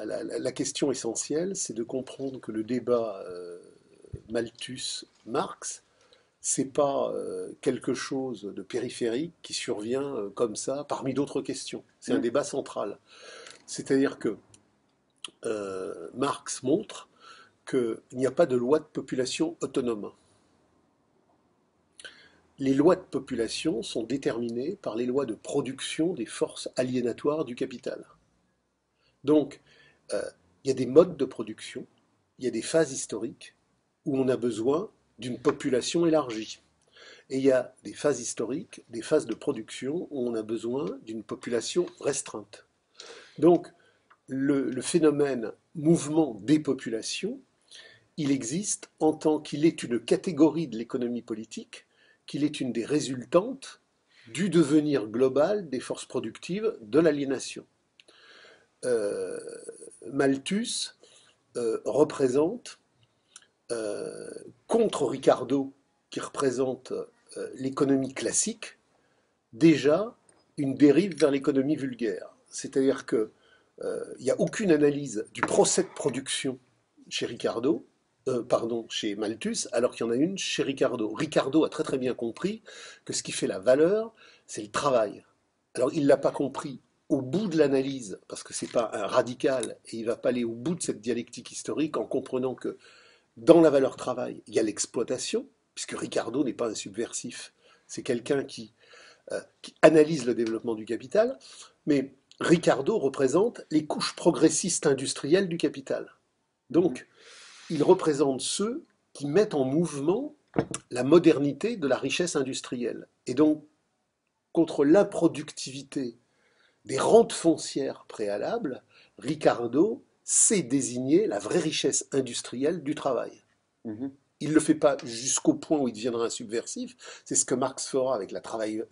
la question essentielle, c'est de comprendre que le débat Malthus-Marx, c'est pas quelque chose de périphérique qui survient comme ça parmi d'autres questions. C'est un Mm. débat central. C'est-à-dire que Marx montre qu'il n'y a pas de loi de population autonome. Les lois de population sont déterminées par les lois de production des forces aliénatoires du capital. Donc, euh, il y a des modes de production, il y a des phases historiques où on a besoin d'une population élargie. Et il y a des phases historiques, des phases de production où on a besoin d'une population restreinte. Donc, le phénomène mouvement dépopulation, il existe en tant qu'il est une catégorie de l'économie politique, qu'il est une des résultantes du devenir global des forces productives de l'aliénation. Euh, Malthus représente, euh, contre Ricardo, qui représente l'économie classique, déjà une dérive vers l'économie vulgaire. C'est-à-dire qu'il n'y a aucune analyse du procès de production chez Ricardo, pardon, chez Malthus, alors qu'il y en a une chez Ricardo. Ricardo a très très bien compris que ce qui fait la valeur, c'est le travail. Alors il ne l'a pas compris au bout de l'analyse, parce que c'est pas un radical, et il ne va pas aller au bout de cette dialectique historique en comprenant que dans la valeur travail, il y a l'exploitation, puisque Ricardo n'est pas un subversif, c'est quelqu'un qui analyse le développement du capital, mais Ricardo représente les couches progressistes industrielles du capital. Mhm. Donc, il représente ceux qui mettent en mouvement la modernité de la richesse industrielle. Et donc, contre l'improductivité des rentes foncières préalables, Ricardo sait désigner la vraie richesse industrielle du travail. Mhm. Il ne le fait pas jusqu'au point où il deviendra un subversif. C'est ce que Marx fera avec le travail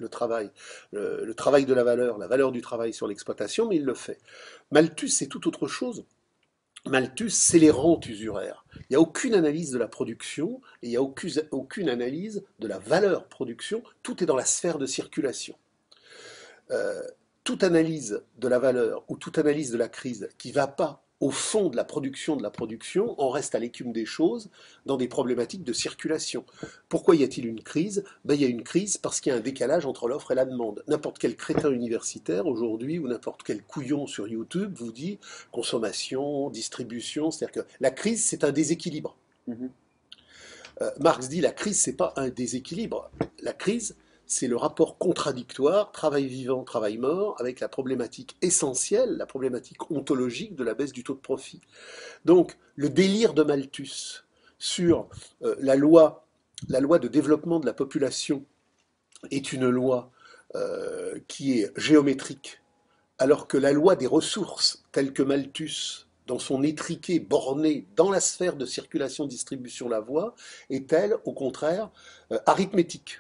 de la valeur du travail sur l'exploitation, mais il le fait. Malthus, c'est tout autre chose. Malthus, c'est les rentes usuraires. Il n'y a aucune analyse de la production et il n'y a aucune analyse de la valeur production. Tout est dans la sphère de circulation. Euh, Toute analyse de la valeur ou toute analyse de la crise qui ne va pas au fond de la production, en reste à l'écume des choses dans des problématiques de circulation. Pourquoi y a-t-il une crise? Ben, il y a une crise parce qu'il y a un décalage entre l'offre et la demande. N'importe quel crétin universitaire aujourd'hui ou n'importe quel couillon sur YouTube vous dit consommation, distribution, c'est-à-dire que la crise c'est un déséquilibre. Mhm. Marx dit la crise c'est pas un déséquilibre, la crise c'est le rapport contradictoire, travail vivant, travail mort, avec la problématique essentielle, la problématique ontologique de la baisse du taux de profit. Donc, le délire de Malthus sur la loi de développement de la population est une loi qui est géométrique, alors que la loi des ressources, telle que Malthus, dans son étriqué borné dans la sphère de circulation-distribution la voie, est elle, au contraire, arithmétique.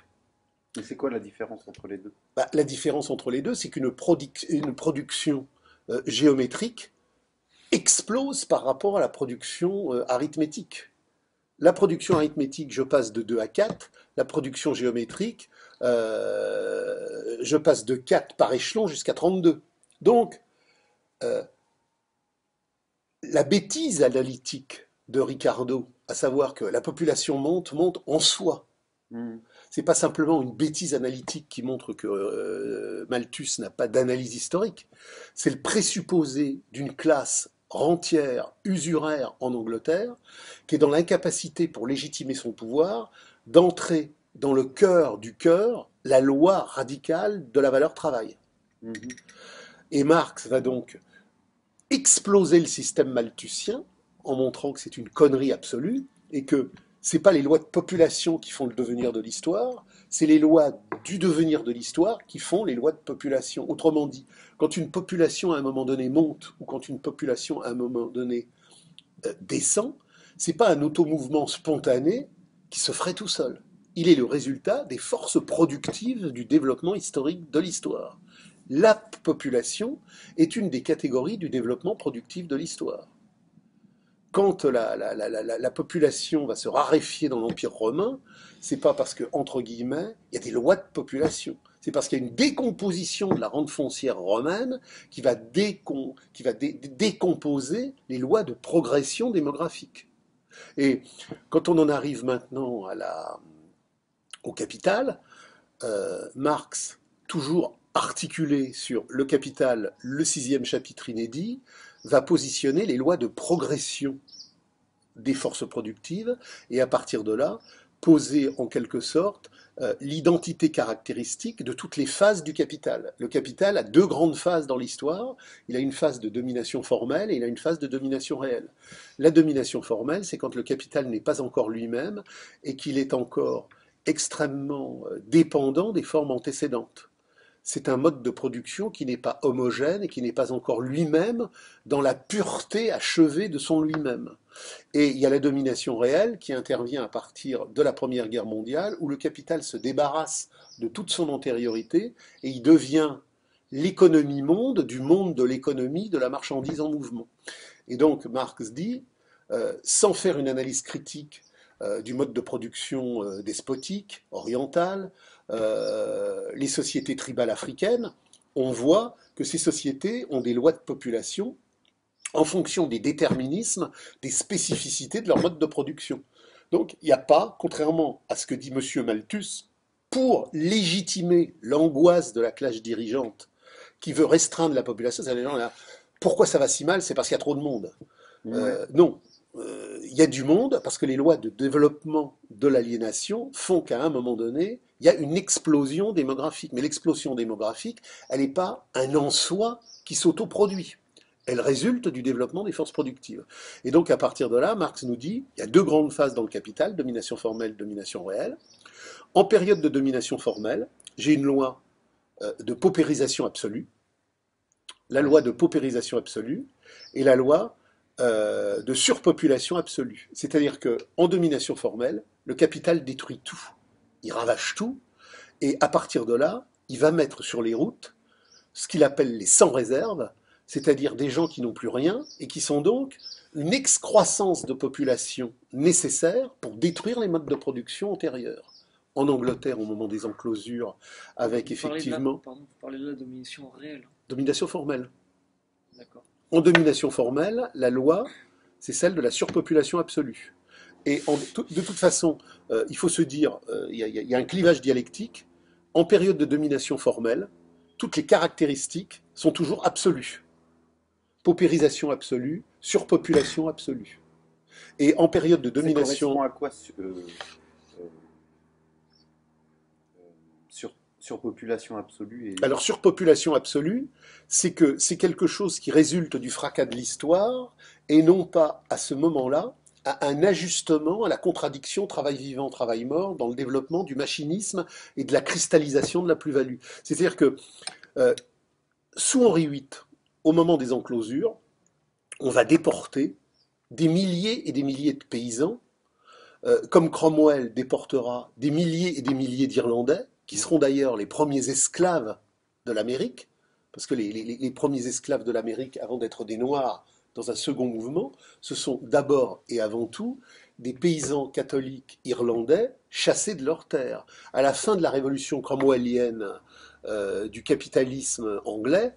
Mais c'est quoi la différence entre les deux? Bah, la différence entre les deux, c'est une production géométrique explose par rapport à la production arithmétique. La production arithmétique, je passe de 2 à 4. La production géométrique, je passe de 4 par échelon jusqu'à 32. Donc, euh, la bêtise analytique de Ricardo, à savoir que la population monte en soi. Mhm. C'est pas simplement une bêtise analytique qui montre que Malthus n'a pas d'analyse historique. C'est le présupposé d'une classe rentière, usuraire en Angleterre, qui est dans l'incapacité, pour légitimer son pouvoir, d'entrer dans le cœur du cœur la loi radicale de la valeur travail. Mhm. Et Marx va donc exploser le système malthusien en montrant que c'est une connerie absolue et que ce n'est pas les lois de population qui font le devenir de l'histoire, c'est les lois du devenir de l'histoire qui font les lois de population. Autrement dit, quand une population à un moment donné monte ou quand une population à un moment donné descend, ce n'est pas un automouvement spontané qui se ferait tout seul. Il est le résultat des forces productives du développement historique de l'histoire. La population est une des catégories du développement productif de l'histoire. Quand la population va se raréfier dans l'Empire romain, c'est pas parce que, entre guillemets, il y a des lois de population. C'est parce qu'il y a une décomposition de la rente foncière romaine qui va, décomposer les lois de progression démographique. Et quand on en arrive maintenant au capital, Marx, toujours articulé sur le capital, le sixième chapitre inédit, va positionner les lois de progression des forces productives et à partir de là, poser en quelque sorte l'identité caractéristique de toutes les phases du capital. Le capital a deux grandes phases dans l'histoire. Il a une phase de domination formelle et il a une phase de domination réelle. La domination formelle, c'est quand le capital n'est pas encore lui-même et qu'il est encore extrêmement dépendant des formes antécédentes. C'est un mode de production qui n'est pas homogène et qui n'est pas encore lui-même dans la pureté achevée de son lui-même. Et il y a la domination réelle qui intervient à partir de la Première Guerre mondiale, où le capital se débarrasse de toute son antériorité et il devient l'économie monde du monde de l'économie de la marchandise en mouvement. Et donc Marx dit, sans faire une analyse critique du mode de production despotique, oriental, les sociétés tribales africaines, on voit que ces sociétés ont des lois de population en fonction des déterminismes, des spécificités de leur mode de production. Donc il n'y a pas, contrairement à ce que dit M. Malthus, pour légitimer l'angoisse de la classe dirigeante qui veut restreindre la population, c'est les gens là, pourquoi ça va si mal? C'est parce qu'il y a trop de monde. Non, il y a du monde parce que les lois de développement de l'aliénation font qu'à un moment donné, il y a une explosion démographique. Mais l'explosion démographique, elle n'est pas un en soi qui s'autoproduit. Elle résulte du développement des forces productives. Et donc à partir de là, Marx nous dit, il y a deux grandes phases dans le capital, domination formelle, domination réelle. En période de domination formelle, j'ai une loi de paupérisation absolue, la loi de paupérisation absolue, et la loi de surpopulation absolue. C'est-à-dire qu'en domination formelle, le capital détruit tout. Il ravage tout, et à partir de là, il va mettre sur les routes ce qu'il appelle les sans réserve, c'est-à-dire des gens qui n'ont plus rien, et qui sont donc une excroissance de population nécessaire pour détruire les modes de production antérieurs. En Angleterre, au moment des enclosures, avec effectivement... Vous parlez de la domination réelle. Domination formelle. D'accord. En domination formelle, la loi, c'est celle de la surpopulation absolue. Et de toute façon, il faut se dire, il y a un clivage dialectique. En période de domination formelle, toutes les caractéristiques sont toujours absolues. Paupérisation absolue, surpopulation absolue. Et en période de domination... Ça correspond à quoi surpopulation absolue et... Alors, surpopulation absolue, c'est que c'est quelque chose qui résulte du fracas de l'histoire et non pas, à ce moment-là, à un ajustement à la contradiction travail vivant, travail mort dans le développement du machinisme et de la cristallisation de la plus-value. C'est-à-dire que sous Henri VIII, au moment des enclosures, on va déporter des milliers et des milliers de paysans, comme Cromwell déportera des milliers et des milliers d'Irlandais, qui seront d'ailleurs les premiers esclaves de l'Amérique, parce que les premiers esclaves de l'Amérique, avant d'être des Noirs dans un second mouvement, ce sont d'abord et avant tout des paysans catholiques irlandais chassés de leurs terres. À la fin de la révolution cromwellienne du capitalisme anglais,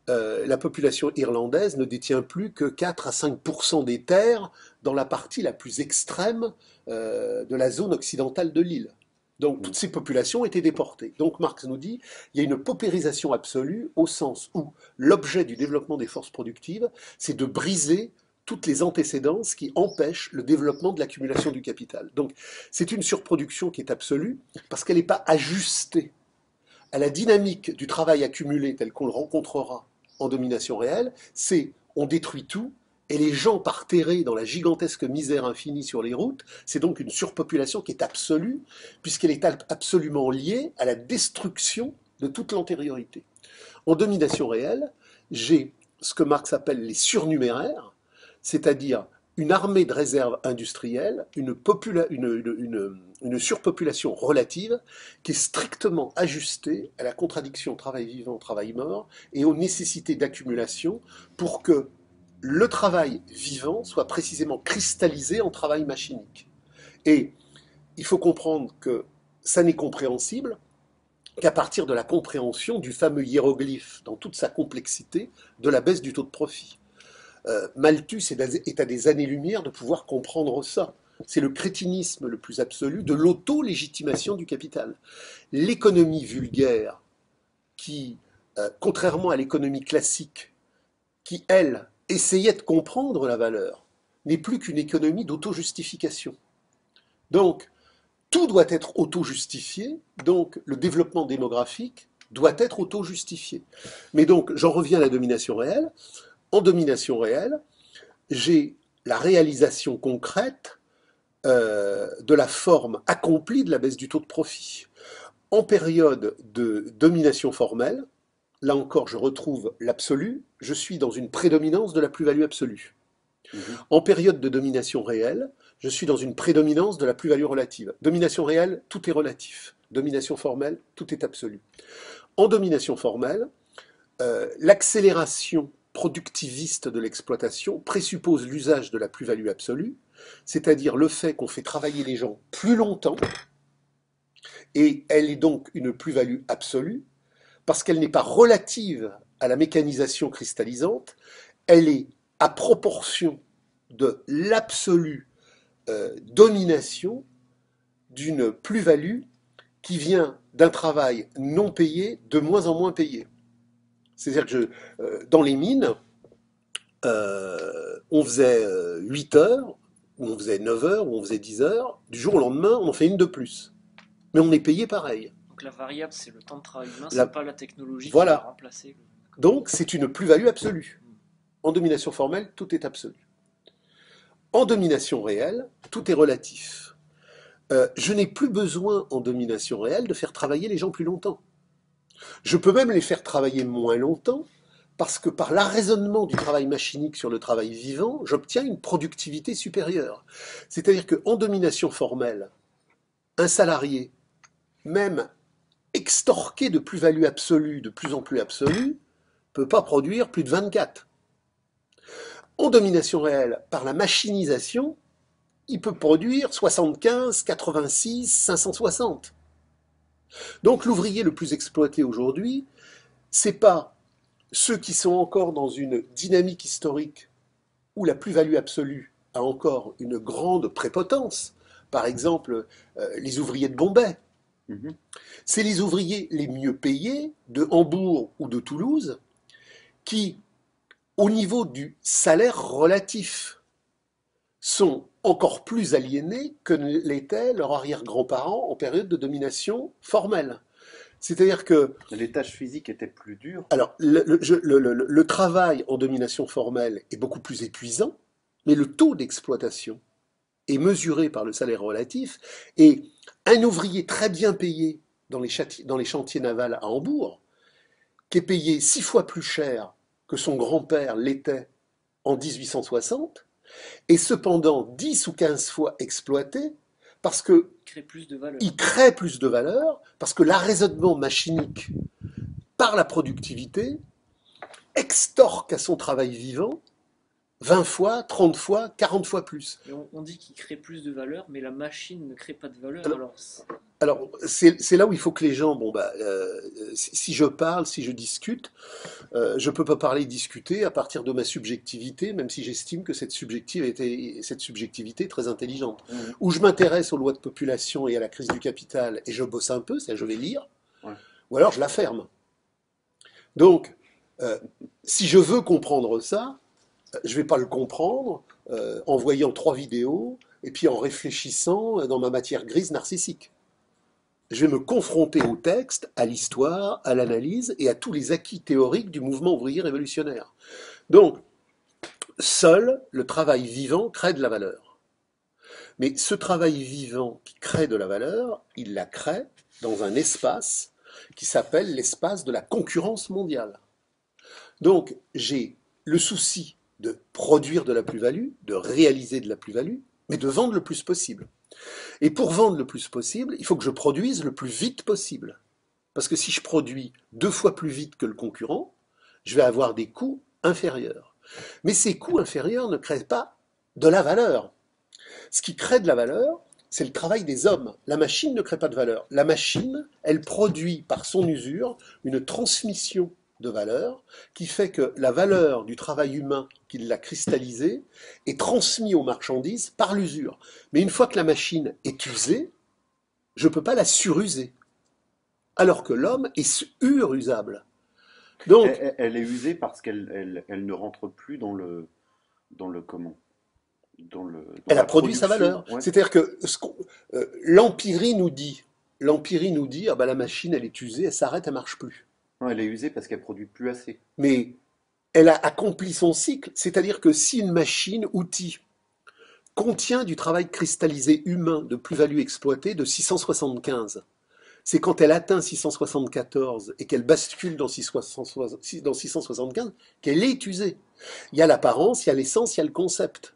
la population irlandaise ne détient plus que 4 à 5% des terres dans la partie la plus extrême de la zone occidentale de l'île. Donc toutes ces populations étaient déportées. Donc Marx nous dit il y a une paupérisation absolue au sens où l'objet du développement des forces productives, c'est de briser toutes les antécédences qui empêchent le développement de l'accumulation du capital. Donc c'est une surproduction qui est absolue parce qu'elle n'est pas ajustée à la dynamique du travail accumulé tel qu'on le rencontrera en domination réelle, c'est on détruit tout, et les gens partent errer dans la gigantesque misère infinie sur les routes. C'est donc une surpopulation qui est absolue, puisqu'elle est absolument liée à la destruction de toute l'antériorité. En domination réelle, j'ai ce que Marx appelle les surnuméraires, c'est-à-dire une armée de réserve industrielle, une surpopulation relative qui est strictement ajustée à la contradiction travail vivant, travail mort, et aux nécessités d'accumulation pour que le travail vivant soit précisément cristallisé en travail machinique. Et il faut comprendre que ça n'est compréhensible qu'à partir de la compréhension du fameux hiéroglyphe, dans toute sa complexité, de la baisse du taux de profit. Malthus est à des années-lumière de pouvoir comprendre ça. C'est le crétinisme le plus absolu de l'auto-légitimation du capital. L'économie vulgaire, qui, contrairement à l'économie classique, qui, elle, essayait de comprendre la valeur, n'est plus qu'une économie d'auto-justification. Donc, tout doit être auto-justifié, donc le développement démographique doit être auto-justifié. Mais donc, j'en reviens à la domination réelle. En domination réelle, j'ai la réalisation concrète de la forme accomplie de la baisse du taux de profit. En période de domination formelle, là encore je retrouve l'absolu, je suis dans une prédominance de la plus-value absolue. En période de domination réelle, je suis dans une prédominance de la plus-value relative. Domination réelle, tout est relatif. Domination formelle, tout est absolu. En domination formelle, l'accélération productiviste de l'exploitation présuppose l'usage de la plus-value absolue, c'est-à-dire le fait qu'on fait travailler les gens plus longtemps, et elle est donc une plus-value absolue, parce qu'elle n'est pas relative à la mécanisation cristallisante, elle est à proportion de l'absolue domination d'une plus-value qui vient d'un travail non payé, de moins en moins payé. C'est-à-dire que dans les mines, on faisait 8 heures, ou on faisait 9 heures, ou on faisait 10 heures, du jour au lendemain, on en fait une de plus. Mais on est payé pareil. Donc la variable, c'est le temps de travail humain, La- c'est pas la technologie Voilà. qui va remplacer le... Donc c'est une plus-value absolue. En domination formelle, tout est absolu. En domination réelle, tout est relatif. Je n'ai plus besoin en domination réelle de faire travailler les gens plus longtemps. Je peux même les faire travailler moins longtemps parce que par l'arraisonnement du travail machinique sur le travail vivant, j'obtiens une productivité supérieure. C'est-à-dire qu'en domination formelle, un salarié, même extorqué de plus-value absolue, de plus en plus absolue, peut pas produire plus de 24. En domination réelle, par la machinisation, il peut produire 75, 86, 560. Donc l'ouvrier le plus exploité aujourd'hui, c'est pas ceux qui sont encore dans une dynamique historique où la plus-value absolue a encore une grande prépotence. Par exemple, les ouvriers de Bombay. C'est les ouvriers les mieux payés de Hambourg ou de Toulouse qui, au niveau du salaire relatif, sont encore plus aliénés que l'étaient leurs arrière-grands-parents en période de domination formelle. C'est-à-dire que... Les tâches physiques étaient plus dures. Alors, le travail en domination formelle est beaucoup plus épuisant, mais le taux d'exploitation est mesuré par le salaire relatif, et un ouvrier très bien payé dans les chantiers navals à Hambourg, qui est payé 6 fois plus cher que son grand-père l'était en 1860, est cependant 10 ou 15 fois exploité parce que crée plus de valeur. il crée plus de valeur, parce que l'arraisonnement machinique par la productivité extorque à son travail vivant 20 fois, 30 fois, 40 fois plus. Et on dit qu'il crée plus de valeur, mais la machine ne crée pas de valeur. Alors c'est là où il faut que les gens, si je parle, si je discute, je ne peux pas parler discuter à partir de ma subjectivité, même si j'estime que cette subjectivité est très intelligente. Où je m'intéresse aux lois de population et à la crise du capital, et je bosse un peu, je vais lire, ou alors je la ferme. Donc, si je veux comprendre ça, je ne vais pas le comprendre en voyant 3 vidéos et puis en réfléchissant dans ma matière grise narcissique. Je vais me confronter au texte, à l'histoire, à l'analyse et à tous les acquis théoriques du mouvement ouvrier révolutionnaire. Donc, seul le travail vivant crée de la valeur. Mais ce travail vivant qui crée de la valeur, il la crée dans un espace qui s'appelle l'espace de la concurrence mondiale. Donc, j'ai le souci de produire de la plus-value, de réaliser de la plus-value, mais de vendre le plus possible. Et pour vendre le plus possible, il faut que je produise le plus vite possible. Parce que si je produis 2 fois plus vite que le concurrent, je vais avoir des coûts inférieurs. Mais ces coûts inférieurs ne créent pas de la valeur. Ce qui crée de la valeur, c'est le travail des hommes. La machine ne crée pas de valeur. La machine, elle produit par son usure une transmission de valeur qui fait que la valeur du travail humain qui l'a cristallisé est transmise aux marchandises par l'usure. Mais une fois que la machine est usée, je ne peux pas la suruser. Alors que l'homme est surusable. Donc, Elle est usée parce qu'elle ne rentre plus dans le comment? Dans elle a la produit sa production. valeur. Ouais. C'est-à-dire que l'empirie nous dit, ah ben la machine elle est usée, elle s'arrête, elle marche plus. Non, elle est usée parce qu'elle produit plus assez. Mais elle a accompli son cycle, c'est-à-dire que si une machine, outil, contient du travail cristallisé humain de plus-value exploitée de 675, c'est quand elle atteint 674 et qu'elle bascule dans 675 qu'elle est usée. Il y a l'apparence, il y a l'essence, il y a le concept.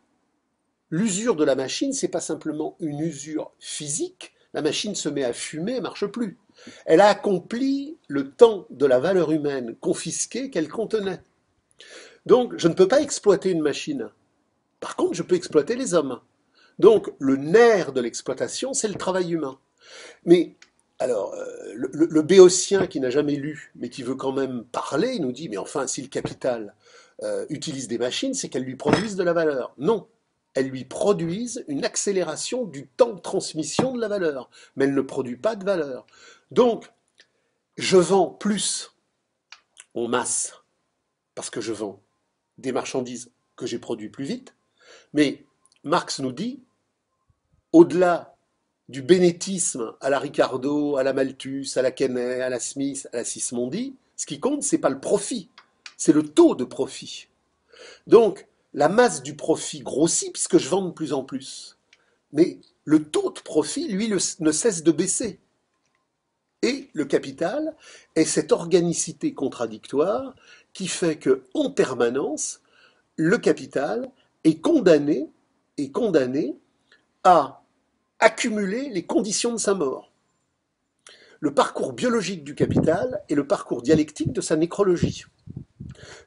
L'usure de la machine, c'est pas simplement une usure physique. La machine se met à fumer, elle marche plus. Elle a accompli le temps de la valeur humaine confisquée qu'elle contenait. Donc, je ne peux pas exploiter une machine. Par contre, je peux exploiter les hommes. Donc, le nerf de l'exploitation, c'est le travail humain. Mais, alors, le béotien qui n'a jamais lu, mais qui veut quand même parler, nous dit, mais enfin, si le capital utilise des machines, c'est qu'elles lui produisent de la valeur. Non, elles lui produisent une accélération du temps de transmission de la valeur, mais elles ne produisent pas de valeur. Donc, je vends plus en masse, parce que je vends des marchandises que j'ai produites plus vite, mais Marx nous dit, au-delà du bénétisme à la Ricardo, à la Malthus, à la Kenney, à la Smith, à la Sismondi, ce qui compte, c'est pas le profit, c'est le taux de profit. Donc, la masse du profit grossit puisque je vends de plus en plus. Mais le taux de profit, lui, ne cesse de baisser. Et le capital est cette organicité contradictoire qui fait que, en permanence, le capital est condamné à accumuler les conditions de sa mort. Le parcours biologique du capital est le parcours dialectique de sa nécrologie.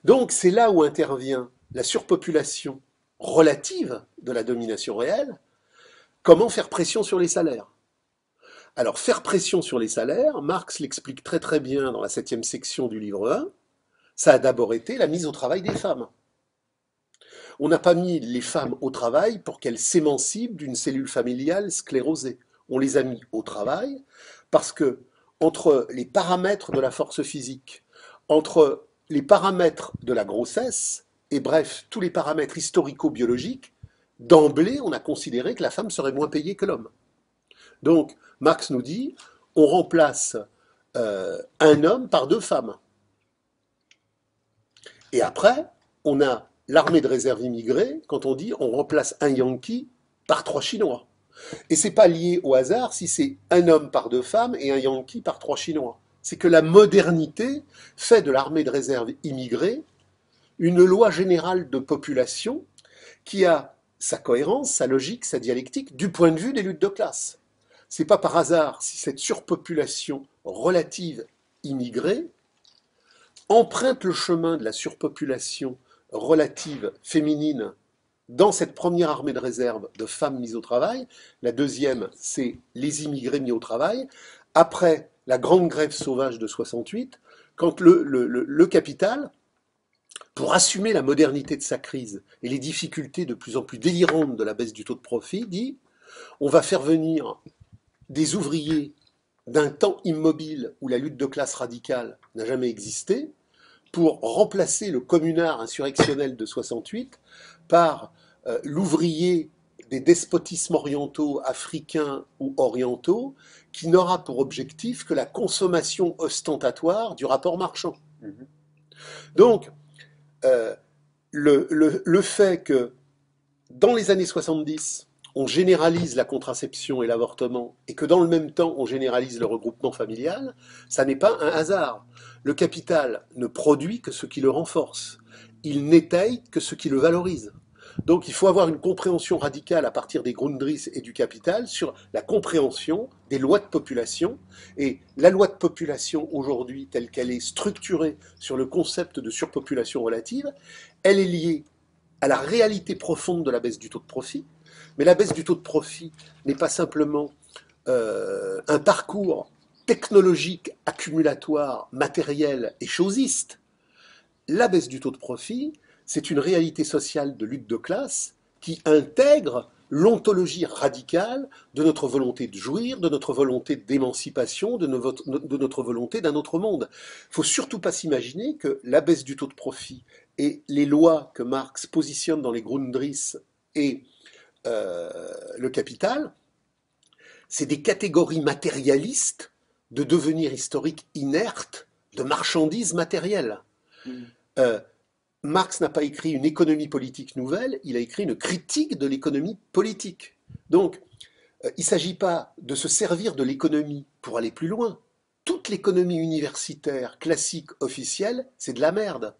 Donc c'est là où intervient la surpopulation relative de la domination réelle. Comment faire pression sur les salaires? Alors faire pression sur les salaires, Marx l'explique très très bien dans la 7e section du livre 1, ça a d'abord été la mise au travail des femmes. On n'a pas mis les femmes au travail pour qu'elles s'émancipent d'une cellule familiale sclérosée. On les a mis au travail parce que, entre les paramètres de la force physique, entre les paramètres de la grossesse, et bref, tous les paramètres historico-biologiques, d'emblée, on a considéré que la femme serait moins payée que l'homme. Donc, Marx nous dit, on remplace un homme par 2 femmes. Et après, on a l'armée de réserve immigrée, quand on dit on remplace un Yankee par 3 Chinois. Et c'est pas lié au hasard si c'est un homme par 2 femmes et un Yankee par 3 Chinois. C'est que la modernité fait de l'armée de réserve immigrée une loi générale de population qui a sa cohérence, sa logique, sa dialectique du point de vue des luttes de classe. C'est pas par hasard si cette surpopulation relative immigrée emprunte le chemin de la surpopulation relative féminine dans cette première armée de réserve de femmes mises au travail. La deuxième, c'est les immigrés mis au travail. Après la grande grève sauvage de 68, quand le capital, pour assumer la modernité de sa crise et les difficultés de plus en plus délirantes de la baisse du taux de profit, dit on va faire venir des ouvriers d'un temps immobile où la lutte de classe radicale n'a jamais existé, pour remplacer le communard insurrectionnel de 68 par l'ouvrier des despotismes orientaux, africains ou orientaux, qui n'aura pour objectif que la consommation ostentatoire du rapport marchand. Donc, le fait que dans les années 70, on généralise la contraception et l'avortement, et que dans le même temps, on généralise le regroupement familial, ça n'est pas un hasard. Le capital ne produit que ce qui le renforce. Il n'étaye que ce qui le valorise. Donc il faut avoir une compréhension radicale à partir des Grundrisse et du Capital sur la compréhension des lois de population. Et la loi de population aujourd'hui, telle qu'elle est structurée sur le concept de surpopulation relative, elle est liée à la réalité profonde de la baisse du taux de profit, Mais la baisse du taux de profit n'est pas simplement un parcours technologique, accumulatoire, matériel et chosiste. La baisse du taux de profit, c'est une réalité sociale de lutte de classe qui intègre l'ontologie radicale de notre volonté de jouir, de notre volonté d'émancipation, de notre volonté d'un autre monde. Il ne faut surtout pas s'imaginer que la baisse du taux de profit et les lois que Marx positionne dans les Grundrisse et le capital, c'est des catégories matérialistes de devenir historique inerte de marchandises matérielles. Euh, Marx n'a pas écrit une économie politique nouvelle, il a écrit une critique de l'économie politique. Donc, il ne s'agit pas de se servir de l'économie pour aller plus loin. Toute l'économie universitaire, classique, officielle, c'est de la merde.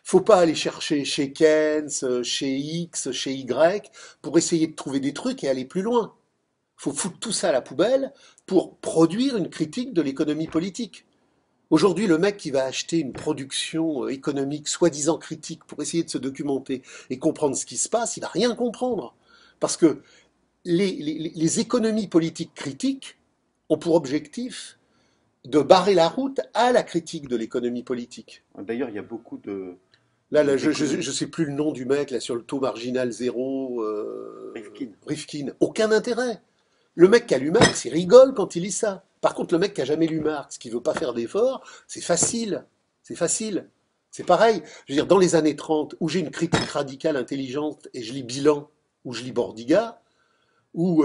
Faut pas aller chercher chez Keynes, chez X, chez Y, pour essayer de trouver des trucs et aller plus loin. Faut foutre tout ça à la poubelle pour produire une critique de l'économie politique. Aujourd'hui, le mec qui va acheter une production économique soi-disant critique pour essayer de se documenter et comprendre ce qui se passe, il va rien comprendre. Parce que les économies politiques critiques ont pour objectif de barrer la route à la critique de l'économie politique. D'ailleurs, il y a beaucoup de... Là, je sais plus le nom du mec là sur le taux marginal zéro. Rifkin. Rifkin. Aucun intérêt. Le mec qui a lu Marx, il rigole quand il lit ça. Par contre, le mec qui a jamais lu Marx, qui veut pas faire d'efforts, c'est facile. C'est facile. C'est pareil. Je veux dire, dans les années 30, où j'ai une critique radicale intelligente et je lis Bilan, ou je lis Bordiga, ou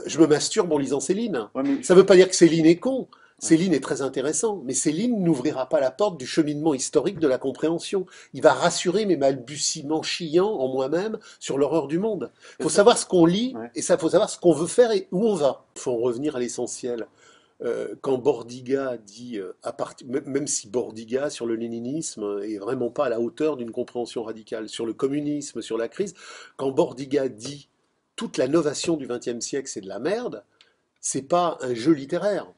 je me masturbe en lisant Céline. Ouais, mais Ça ne veut pas dire que Céline est con. Céline est très intéressant, mais Céline n'ouvrira pas la porte du cheminement historique de la compréhension. Il va rassurer mes balbutiements chiants en moi-même sur l'horreur du monde. Il faut savoir ce qu'on lit, Ouais. et ça, faut savoir ce qu'on veut faire et où on va. Il faut en revenir à l'essentiel. Quand Bordiga dit, même si Bordiga sur le léninisme est vraiment pas à la hauteur d'une compréhension radicale, sur le communisme, sur la crise, quand Bordiga dit toute la novation du XXe siècle c'est de la merde, c'est pas un jeu littéraire.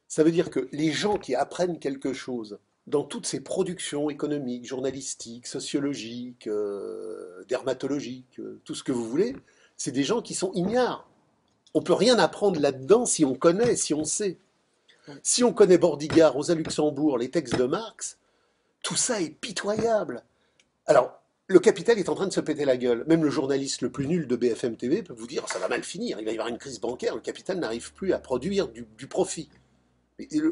Ça veut dire que les gens qui apprennent quelque chose dans toutes ces productions économiques, journalistiques, sociologiques, dermatologiques, tout ce que vous voulez, c'est des gens qui sont ignares. On peut rien apprendre là-dedans si on connaît, si on sait. Si on connaît Bordiga, Rosa Luxembourg, les textes de Marx, tout ça est pitoyable. Alors, le Capital est en train de se péter la gueule. Même le journaliste le plus nul de BFM TV peut vous dire ça va mal finir, il va y avoir une crise bancaire, le Capital n'arrive plus à produire du profit.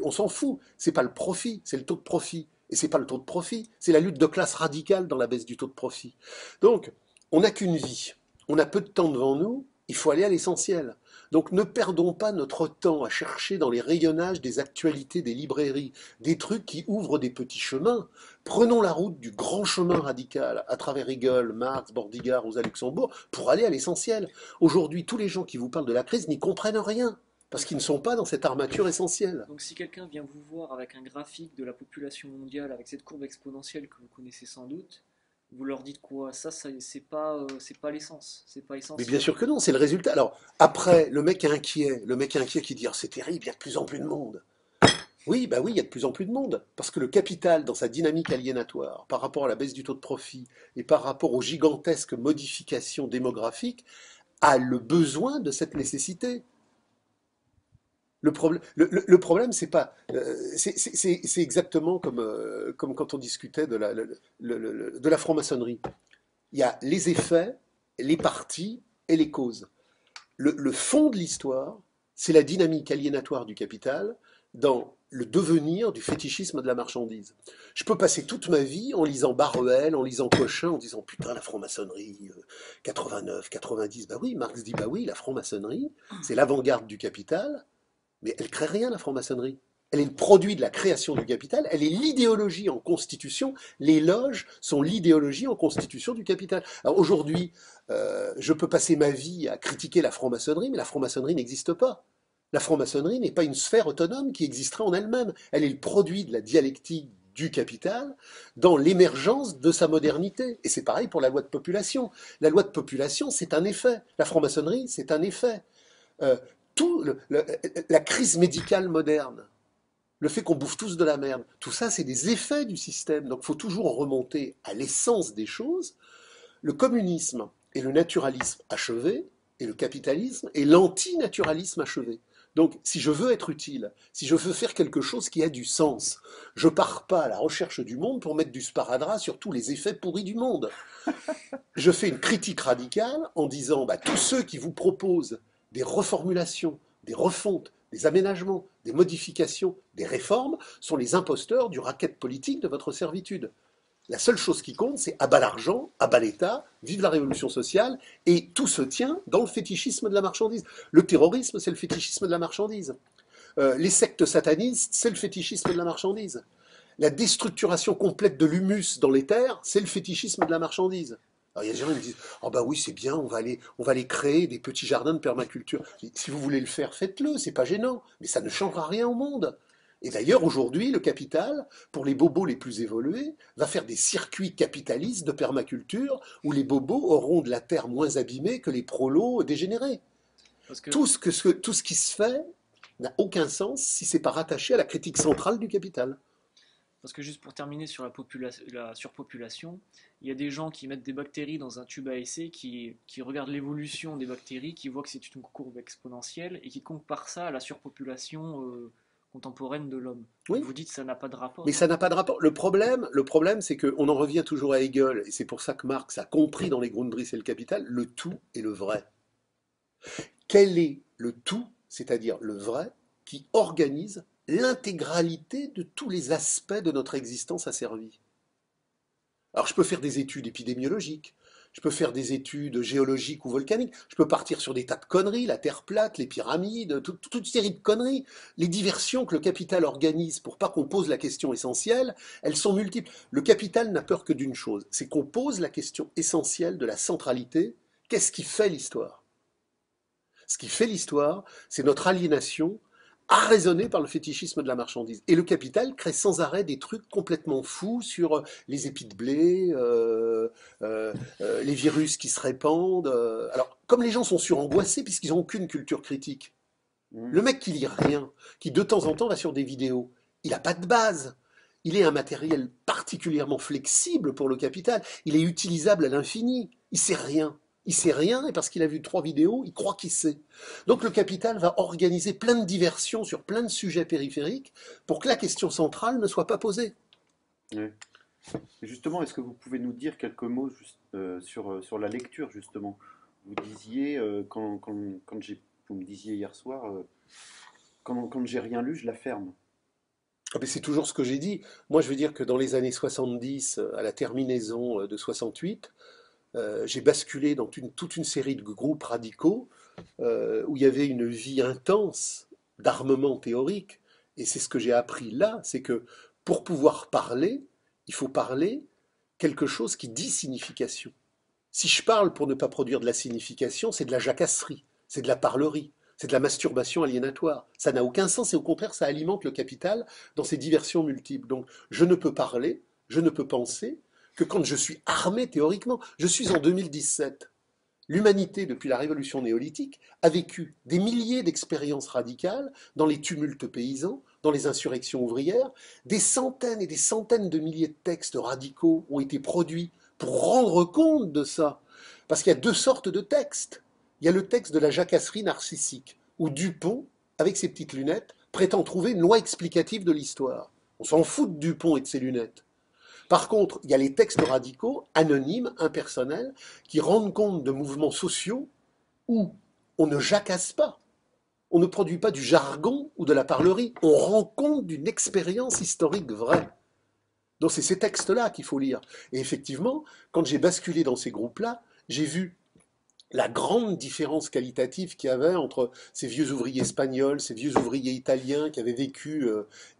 On s'en fout, c'est pas le profit, c'est le taux de profit. Et c'est pas le taux de profit, c'est la lutte de classe radicale dans la baisse du taux de profit. Donc, on n'a qu'une vie, on a peu de temps devant nous, il faut aller à l'essentiel. Donc ne perdons pas notre temps à chercher dans les rayonnages des actualités des librairies, des trucs qui ouvrent des petits chemins. Prenons la route du grand chemin radical à travers Hegel, Marx, Bordiga, Rosa Luxembourg pour aller à l'essentiel. Aujourd'hui, tous les gens qui vous parlent de la crise n'y comprennent rien. Parce qu'ils ne sont pas dans cette armature essentielle. Donc si quelqu'un vient vous voir avec un graphique de la population mondiale, avec cette courbe exponentielle que vous connaissez sans doute, vous leur dites quoi? Ça c'est pas l'essence, c'est pas Mais essentiel. bien sûr que non, c'est le résultat. Alors, après, le mec inquiet qui dit oh, c'est terrible, il y a de plus en plus de monde. Oui, bah oui, il y a de plus en plus de monde. Parce que le capital, dans sa dynamique aliénatoire, par rapport à la baisse du taux de profit et par rapport aux gigantesques modifications démographiques, a le besoin de cette nécessité. Le problème, c'est pas, c'est exactement comme quand on discutait de la franc-maçonnerie. Il y a les effets, les parties et les causes. Le fond de l'histoire, c'est la dynamique aliénatoire du capital dans le devenir du fétichisme de la marchandise. Je peux passer toute ma vie en lisant Baruel, en lisant Cochin, en disant putain la franc-maçonnerie, 89, 90, bah oui, Marx dit bah oui, la franc-maçonnerie, c'est l'avant-garde du capital, mais elle crée rien, la franc-maçonnerie. Elle est le produit de la création du capital, elle est l'idéologie en constitution, les loges sont l'idéologie en constitution du capital. Alors aujourd'hui, je peux passer ma vie à critiquer la franc-maçonnerie, mais la franc-maçonnerie n'existe pas. La franc-maçonnerie n'est pas une sphère autonome qui existerait en elle-même. Elle est le produit de la dialectique du capital dans l'émergence de sa modernité. Et c'est pareil pour la loi de population. La loi de population, c'est un effet. La franc-maçonnerie, c'est un effet. Euh, la crise médicale moderne, le fait qu'on bouffe tous de la merde, tout ça, c'est des effets du système. Donc il faut toujours remonter à l'essence des choses. Le communisme est le naturalisme achevé, et le capitalisme est l'antinaturalisme achevé. Donc, si je veux être utile, si je veux faire quelque chose qui a du sens, je pars pas à la recherche du monde pour mettre du sparadrap sur tous les effets pourris du monde. Je fais une critique radicale en disant, bah, tous ceux qui vous proposent des reformulations, des refontes, des aménagements, des modifications, des réformes, sont les imposteurs du racket politique de votre servitude. La seule chose qui compte, c'est à bas l'argent, à bas l'État, vive la révolution sociale, et tout se tient dans le fétichisme de la marchandise. Le terrorisme, c'est le fétichisme de la marchandise. Les sectes satanistes, c'est le fétichisme de la marchandise. La déstructuration complète de l'humus dans les terres, c'est le fétichisme de la marchandise. Alors, il y a des gens qui me disent, oh bah oui, c'est bien, on va aller créer des petits jardins de permaculture. Si vous voulez le faire, faites-le, c'est pas gênant, mais ça ne changera rien au monde. Et d'ailleurs, aujourd'hui, le capital, pour les bobos les plus évolués, va faire des circuits capitalistes de permaculture où les bobos auront de la terre moins abîmée que les prolos dégénérés. Parce que, Tout ce qui se fait n'a aucun sens si c'est pas rattaché à la critique centrale du capital. parce que juste pour terminer sur la surpopulation, il y a des gens qui mettent des bactéries dans un tube à essai, qui regardent l'évolution des bactéries, qui voient que c'est une courbe exponentielle et qui comparent ça à la surpopulation contemporaine de l'homme. Oui, Vous dites que ça n'a pas de rapport. mais ça n'a pas de rapport. Le problème, c'est qu'on en revient toujours à Hegel, et c'est pour ça que Marx a compris dans les Grundrisse et le Capital, le tout et le vrai. Quel est le tout, c'est-à-dire le vrai, qui organise l'intégralité de tous les aspects de notre existence asservie? Alors je peux faire des études épidémiologiques, je peux faire des études géologiques ou volcaniques, je peux partir sur des tas de conneries, la Terre plate, les pyramides, toute une série de conneries. Les diversions que le capital organise pour pas qu'on pose la question essentielle, elles sont multiples. Le capital n'a peur que d'une chose, c'est qu'on pose la question essentielle de la centralité. Qu'est-ce qui fait l'histoire? Ce qui fait l'histoire, c'est notre aliénation arraisonnée par le fétichisme de la marchandise. Et le capital crée sans arrêt des trucs complètement fous sur les épis de blé, les virus qui se répandent. Alors, comme les gens sont surangoissés puisqu'ils n'ont aucune culture critique, Mhm. le mec qui lit rien, qui de temps en temps va sur des vidéos, il n'a pas de base. Il est un matériel particulièrement flexible pour le capital. Il est utilisable à l'infini. Il sait rien. Il sait rien et parce qu'il a vu 3 vidéos, il croit qu'il sait. Donc le capital va organiser plein de diversions sur plein de sujets périphériques pour que la question centrale ne soit pas posée. Ouais. Et justement, est-ce que vous pouvez nous dire quelques mots sur la lecture, justement? Vous disiez, vous me disiez hier soir, quand j'ai rien lu, je la ferme. Ah ben, c'est toujours ce que j'ai dit. Moi, je veux dire que dans les années 70, à la terminaison de 68, j'ai basculé dans toute une série de groupes radicaux où il y avait une vie intense d'armement théorique. Et c'est ce que j'ai appris là, c'est que pour pouvoir parler, il faut parler quelque chose qui dit signification. Si je parle pour ne pas produire de la signification, c'est de la jacasserie, c'est de la parlerie, c'est de la masturbation aliénatoire. Ça n'a aucun sens et au contraire, ça alimente le capital dans ses diversions multiples. Donc, je ne peux parler, je ne peux penser que quand je suis armé théoriquement. Je suis en 2017. L'humanité, depuis la révolution néolithique, a vécu des milliers d'expériences radicales dans les tumultes paysans, dans les insurrections ouvrières. Des centaines et des centaines de milliers de textes radicaux ont été produits pour rendre compte de ça. Parce qu'il y a deux sortes de textes. Il y a le texte de la jacasserie narcissique, où Dupont, avec ses petites lunettes, prétend trouver une loi explicative de l'histoire. On s'en fout de Dupont et de ses lunettes. Par contre, il y a les textes radicaux, anonymes, impersonnels, qui rendent compte de mouvements sociaux où on ne jacasse pas, on ne produit pas du jargon ou de la parlerie, on rend compte d'une expérience historique vraie. Donc c'est ces textes-là qu'il faut lire. Et effectivement, quand j'ai basculé dans ces groupes-là, j'ai vu la grande différence qualitative qu'il y avait entre ces vieux ouvriers espagnols, ces vieux ouvriers italiens qui avaient vécu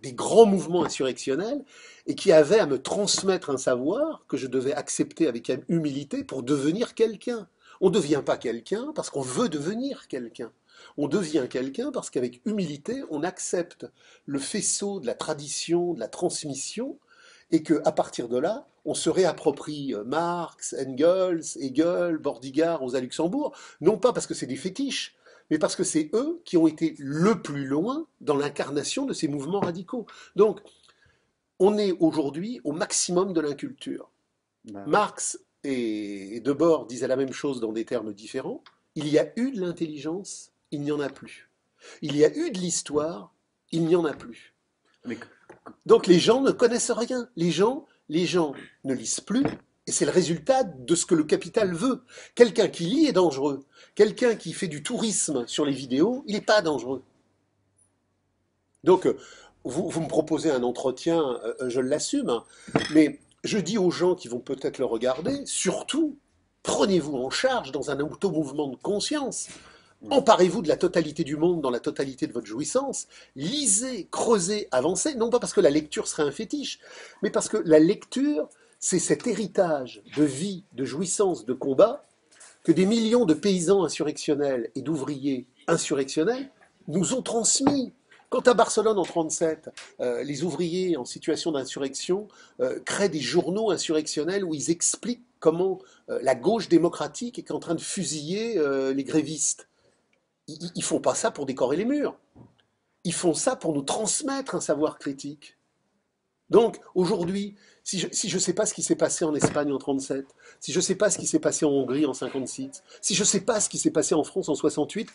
des grands mouvements insurrectionnels et qui avaient à me transmettre un savoir que je devais accepter avec humilité pour devenir quelqu'un. On ne devient pas quelqu'un parce qu'on veut devenir quelqu'un. On devient quelqu'un parce qu'avec humilité, on accepte le faisceau de la tradition, de la transmission, et qu'à partir de là, on se réapproprie Marx, Engels, Hegel, Bordiga, Rosa Luxembourg, non pas parce que c'est des fétiches, mais parce que c'est eux qui ont été le plus loin dans l'incarnation de ces mouvements radicaux. Donc, on est aujourd'hui au maximum de l'inculture. Bah oui. Marx et Debord disaient la même chose dans des termes différents. Il y a eu de l'intelligence, il n'y en a plus. Il y a eu de l'histoire, il n'y en a plus. Mais Donc les gens ne connaissent rien. Les gens ne lisent plus, et c'est le résultat de ce que le capital veut. Quelqu'un qui lit est dangereux. Quelqu'un qui fait du tourisme sur les vidéos, il n'est pas dangereux. Donc, vous me proposez un entretien, je l'assume, hein, mais je dis aux gens qui vont peut-être le regarder, surtout, prenez-vous en charge dans un automouvement de conscience. Emparez-vous de la totalité du monde dans la totalité de votre jouissance. Lisez, creusez, avancez, non pas parce que la lecture serait un fétiche, mais parce que la lecture, c'est cet héritage de vie, de jouissance, de combat que des millions de paysans insurrectionnels et d'ouvriers insurrectionnels nous ont transmis. Quand à Barcelone en 1937, les ouvriers en situation d'insurrection créent des journaux insurrectionnels où ils expliquent comment la gauche démocratique est en train de fusiller les grévistes. Ils ne font pas ça pour décorer les murs. Ils font ça pour nous transmettre un savoir critique. Donc, aujourd'hui, si je ne sais pas ce qui s'est passé en Espagne en 1937, si je ne sais pas ce qui s'est passé en Hongrie en 1956, si je ne sais pas ce qui s'est passé en France en 1968,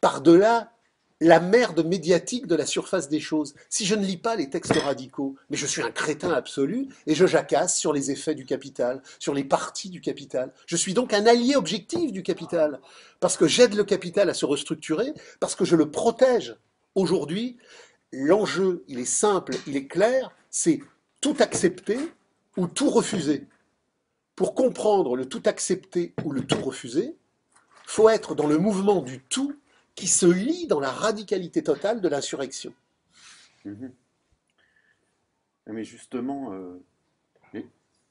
par-delà la merde médiatique de la surface des choses, si je ne lis pas les textes radicaux, mais je suis un crétin absolu et je jacasse sur les effets du capital, sur les parties du capital. Je suis donc un allié objectif du capital, parce que j'aide le capital à se restructurer, parce que je le protège. Aujourd'hui, l'enjeu, il est simple, il est clair, c'est tout accepter ou tout refuser. Pour comprendre le tout accepter ou le tout refuser, il faut être dans le mouvement du tout qui se lie dans la radicalité totale de l'insurrection. Mhm. Mais justement,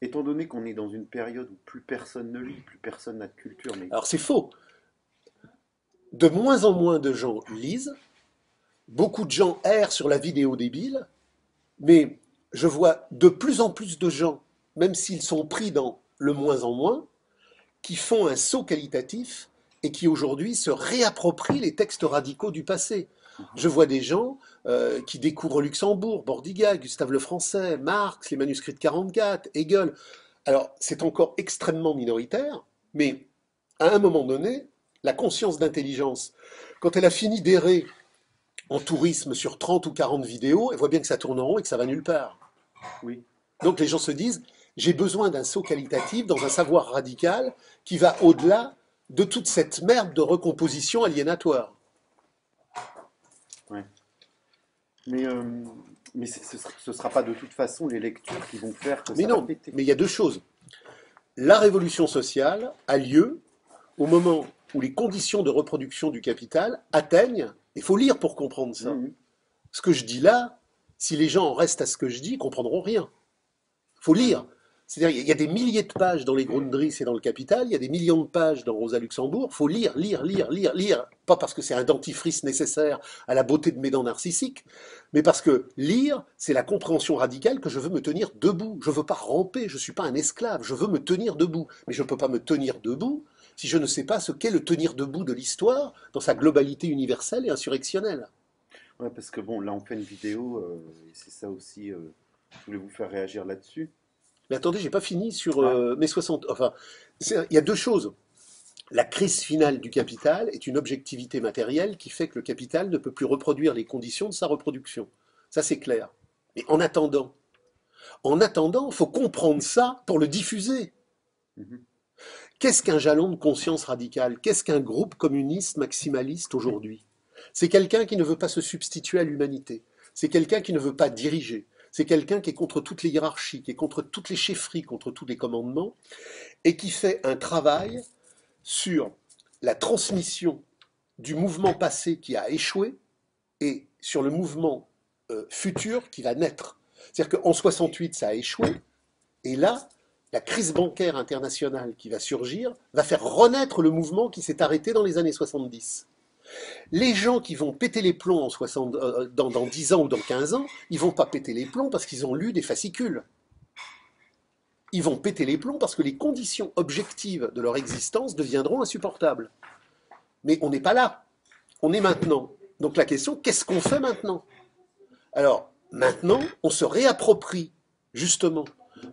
étant donné qu'on est dans une période où plus personne ne lit, plus personne n'a de culture, mais Alors c'est faux. De moins en moins de gens lisent, beaucoup de gens errent sur la vidéo débile, mais je vois de plus en plus de gens, même s'ils sont pris dans le moins en moins, qui font un saut qualitatif et qui aujourd'hui se réapproprient les textes radicaux du passé. Je vois des gens qui découvrent Luxembourg, Bordiga, Gustave Lefrançais, Marx, les manuscrits de 44, Hegel. Alors c'est encore extrêmement minoritaire, mais à un moment donné, la conscience d'intelligence, quand elle a fini d'errer en tourisme sur 30 ou 40 vidéos, elle voit bien que ça tourne en rond et que ça va nulle part. oui. Donc les gens se disent, j'ai besoin d'un saut qualitatif dans un savoir radical qui va au-delà de toute cette merde de recomposition aliénatoire. Ouais. Mais ce ne sera pas de toute façon les lectures qui vont faire que Mais ça va non, péter. mais il y a deux choses. La révolution sociale a lieu au moment où les conditions de reproduction du capital atteignent, il faut lire pour comprendre ça. Mhm. Ce que je dis là, si les gens en restent à ce que je dis, ils ne comprendront rien. Il faut lire. C'est-à-dire, il y a des milliers de pages dans les Grundrisse et dans le Capital, il y a des millions de pages dans Rosa Luxembourg. Il faut lire, lire, lire, lire, lire. Pas parce que c'est un dentifrice nécessaire à la beauté de mes dents narcissiques, mais parce que lire, c'est la compréhension radicale que je veux me tenir debout. Je ne veux pas ramper, je ne suis pas un esclave, je veux me tenir debout. Mais je ne peux pas me tenir debout si je ne sais pas ce qu'est le tenir debout de l'histoire dans sa globalité universelle et insurrectionnelle. Ouais, parce que bon, là on fait une vidéo, et c'est ça aussi, je voulais vous faire réagir là-dessus. Mais attendez, j'ai pas fini sur Ah, mes 60. Enfin, il y a deux choses. La crise finale du capital est une objectivité matérielle qui fait que le capital ne peut plus reproduire les conditions de sa reproduction. Ça, c'est clair. Mais en attendant, il faut comprendre ça pour le diffuser. mhm. Qu'est-ce qu'un jalon de conscience radicale? Qu'est-ce qu'un groupe communiste maximaliste aujourd'hui? C'est quelqu'un qui ne veut pas se substituer à l'humanité. C'est quelqu'un qui ne veut pas diriger. C'est quelqu'un qui est contre toutes les hiérarchies, qui est contre toutes les chefferies, contre tous les commandements, et qui fait un travail sur la transmission du mouvement passé qui a échoué et sur le mouvement futur qui va naître. C'est-à-dire qu'en 68, ça a échoué, et là, la crise bancaire internationale qui va surgir va faire renaître le mouvement qui s'est arrêté dans les années 70. Les gens qui vont péter les plombs dans 10 ans ou dans 15 ans, ils vont pas péter les plombs parce qu'ils ont lu des fascicules. Ils vont péter les plombs parce que les conditions objectives de leur existence deviendront insupportables. Mais on n'est pas là. On est maintenant. Donc la question, qu'est-ce qu'on fait maintenant? Alors, maintenant, on se réapproprie, justement,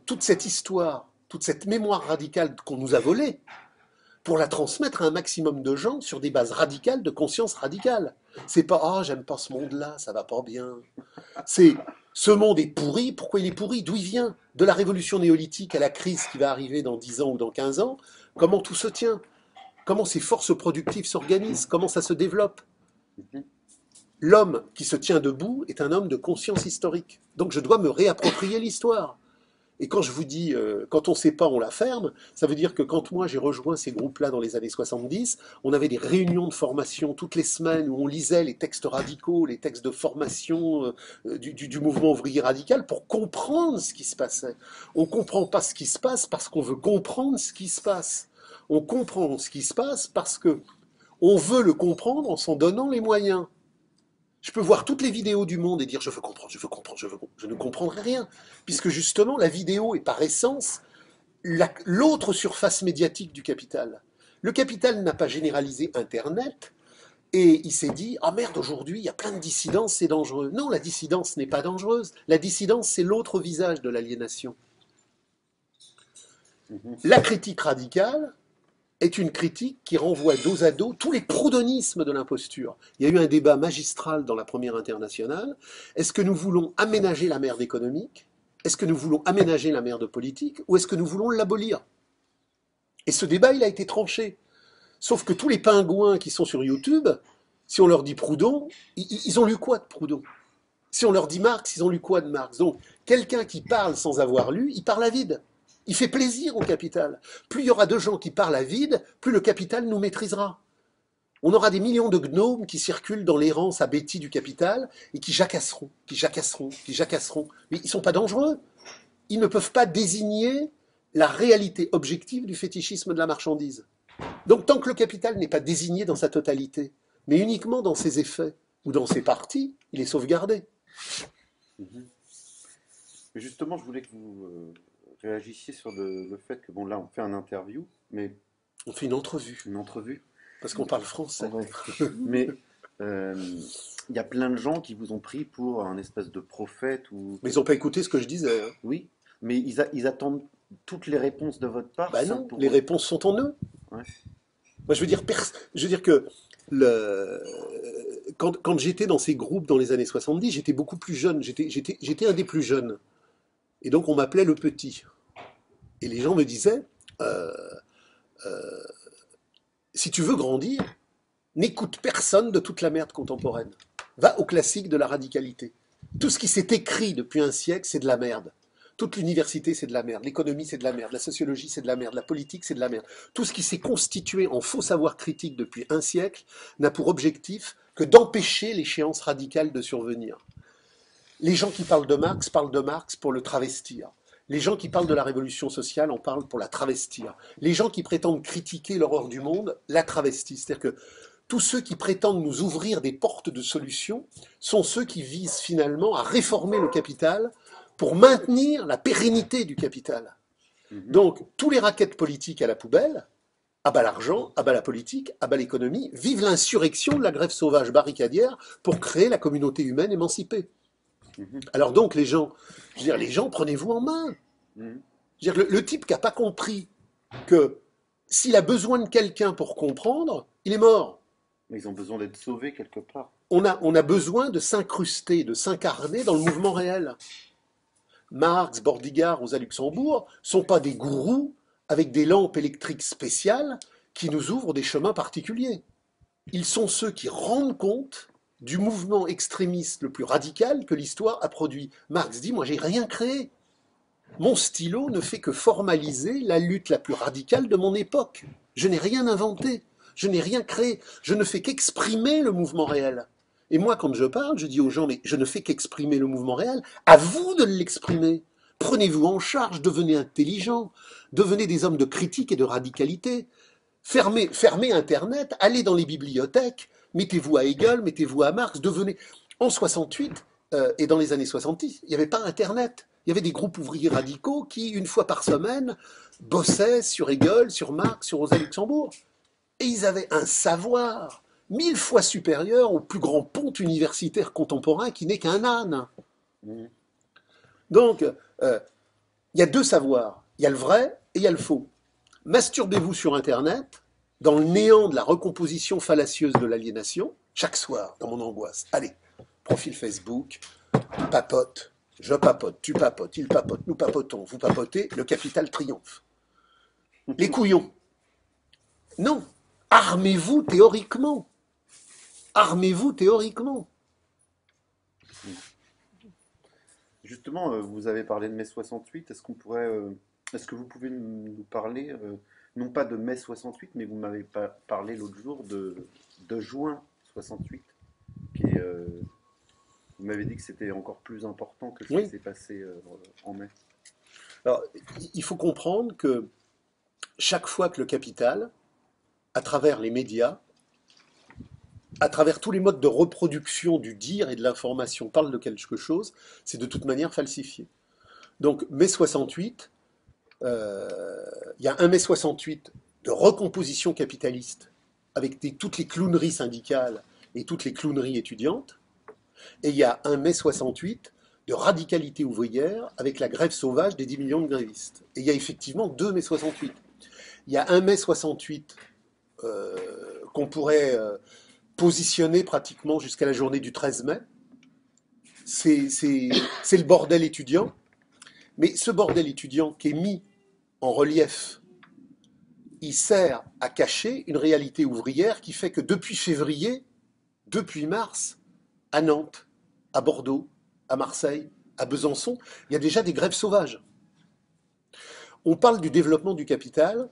toute cette histoire, toute cette mémoire radicale qu'on nous a volée, pour la transmettre à un maximum de gens sur des bases radicales de conscience radicale. C'est pas ah j'aime pas ce monde-là, ça va pas bien. C'est ce monde est pourri, pourquoi il est pourri? D'où il vient? De la révolution néolithique à la crise qui va arriver dans 10 ans ou dans 15 ans, comment tout se tient? Comment ces forces productives s'organisent? Comment ça se développe? L'homme qui se tient debout est un homme de conscience historique. Donc je dois me réapproprier l'histoire. Et quand je vous dis, quand on ne sait pas, on la ferme, ça veut dire que quand moi j'ai rejoint ces groupes-là dans les années 70, on avait des réunions de formation toutes les semaines où on lisait les textes radicaux, les textes de formation du mouvement ouvrier radical pour comprendre ce qui se passait. On ne comprend pas ce qui se passe parce qu'on veut comprendre ce qui se passe. On comprend ce qui se passe parce que on veut le comprendre en s'en donnant les moyens. Je peux voir toutes les vidéos du monde et dire je veux comprendre, je veux comprendre, je veux comprendre. Je ne comprendrai rien, puisque justement la vidéo est par essence l'autre surface médiatique du capital. Le capital n'a pas généralisé Internet et il s'est dit ah merde aujourd'hui il y a plein de dissidences, c'est dangereux. Non, la dissidence n'est pas dangereuse. La dissidence c'est l'autre visage de l'aliénation. La critique radicale est une critique qui renvoie dos à dos tous les proudonismes de l'imposture. Il y a eu un débat magistral dans la première internationale. Est-ce que nous voulons aménager la merde économique? Est-ce que nous voulons aménager la merde politique? Ou est-ce que nous voulons l'abolir? Et ce débat, il a été tranché. Sauf que tous les pingouins qui sont sur YouTube, si on leur dit Proudhon, ils ont lu quoi de Proudhon? Si on leur dit Marx, ils ont lu quoi de Marx? Donc, quelqu'un qui parle sans avoir lu, il parle à vide. Il fait plaisir au capital. Plus il y aura de gens qui parlent à vide, plus le capital nous maîtrisera. On aura des millions de gnomes qui circulent dans l'errance abétie du capital et qui jacasseront, qui jacasseront, qui jacasseront. Mais ils ne sont pas dangereux. Ils ne peuvent pas désigner la réalité objective du fétichisme de la marchandise. Donc tant que le capital n'est pas désigné dans sa totalité, mais uniquement dans ses effets ou dans ses parties, il est sauvegardé. Justement, je voulais que vous réagissiez sur le fait que, bon, là, on fait un interview, mais... On fait une entrevue. Une entrevue. Parce qu'on parle français. Ouais. Mais il y a plein de gens qui vous ont pris pour un espèce de prophète ou... Mais ils n'ont pas écouté ce que je disais. Hein. Oui, mais ils attendent toutes les réponses de votre part. Bah non, les réponses sont en eux. Ouais. Moi, je veux dire que quand j'étais dans ces groupes dans les années 70, j'étais beaucoup plus jeune. J'étais un des plus jeunes. Et donc, on m'appelait le petit. Et les gens me disaient, si tu veux grandir, n'écoute personne de toute la merde contemporaine. Va au classique de la radicalité. Tout ce qui s'est écrit depuis un siècle, c'est de la merde. Toute l'université, c'est de la merde. L'économie, c'est de la merde. La sociologie, c'est de la merde. La politique, c'est de la merde. Tout ce qui s'est constitué en faux savoir critique depuis un siècle n'a pour objectif que d'empêcher l'échéance radicale de survenir. Les gens qui parlent de Marx pour le travestir. Les gens qui parlent de la révolution sociale en parlent pour la travestir. Les gens qui prétendent critiquer l'horreur du monde la travestissent. C'est-à-dire que tous ceux qui prétendent nous ouvrir des portes de solutions sont ceux qui visent finalement à réformer le capital pour maintenir la pérennité du capital. Donc, tous les raquettes politiques à la poubelle, à bas l'argent, à bas la politique, à bas l'économie, vivent l'insurrection de la grève sauvage barricadière pour créer la communauté humaine émancipée. Alors donc, les gens, prenez-vous en main. Je veux dire, le type qui n'a pas compris que s'il a besoin de quelqu'un pour comprendre, il est mort. Mais ils ont besoin d'être sauvés quelque part. On a besoin de s'incruster, de s'incarner dans le mouvement réel. Marx, Bordigar, Rosa Luxembourg ne sont pas des gourous avec des lampes électriques spéciales qui nous ouvrent des chemins particuliers. Ils sont ceux qui rendent compte du mouvement extrémiste le plus radical que l'histoire a produit. Marx dit, moi j'ai rien créé. Mon stylo ne fait que formaliser la lutte la plus radicale de mon époque. Je n'ai rien inventé, je n'ai rien créé, je ne fais qu'exprimer le mouvement réel. Et moi, quand je parle, je dis aux gens, mais je ne fais qu'exprimer le mouvement réel, à vous de l'exprimer. Prenez-vous en charge, devenez intelligents, devenez des hommes de critique et de radicalité. Fermez Internet, allez dans les bibliothèques, mettez-vous à Hegel, mettez-vous à Marx, devenez... En 68 et dans les années 70, il n'y avait pas Internet. Il y avait des groupes ouvriers radicaux qui, une fois par semaine, bossaient sur Hegel, sur Marx, sur Rosa Luxembourg. Et ils avaient un savoir 1000 fois supérieur au plus grand ponte universitaire contemporain qui n'est qu'un âne. Donc, il y a deux savoirs. Il y a le vrai et il y a le faux. Masturbez-vous sur Internet, dans le néant de la recomposition fallacieuse de l'aliénation, chaque soir, dans mon angoisse. Allez, profil Facebook, papote, je papote, tu papotes, il papote, nous papotons, vous papotez, le capital triomphe. Les couillons. Non, armez-vous théoriquement. Armez-vous théoriquement. Justement, vous avez parlé de mai 68. Est-ce que vous pouvez nous parler, non pas de mai 68, mais vous m'avez parlé l'autre jour de juin 68, qui est, vous m'avez dit que c'était encore plus important que ce qui Oui. s'est passé en mai. Alors, il faut comprendre que chaque fois que le capital, à travers les médias, à travers tous les modes de reproduction du dire et de l'information, parle de quelque chose, c'est de toute manière falsifié. Donc, mai 68, il y a un mai 68 de recomposition capitaliste avec toutes les clowneries syndicales et toutes les clowneries étudiantes, et il y a un mai 68 de radicalité ouvrière avec la grève sauvage des 10 millions de grévistes. Et il y a effectivement deux mai 68. Il y a un mai 68 qu'on pourrait positionner pratiquement jusqu'à la journée du 13 mai. C'est le bordel étudiant. Mais ce bordel étudiant qui est mis en relief, il sert à cacher une réalité ouvrière qui fait que depuis février, depuis mars, à Nantes, à Bordeaux, à Marseille, à Besançon, il y a déjà des grèves sauvages. On parle du développement du capital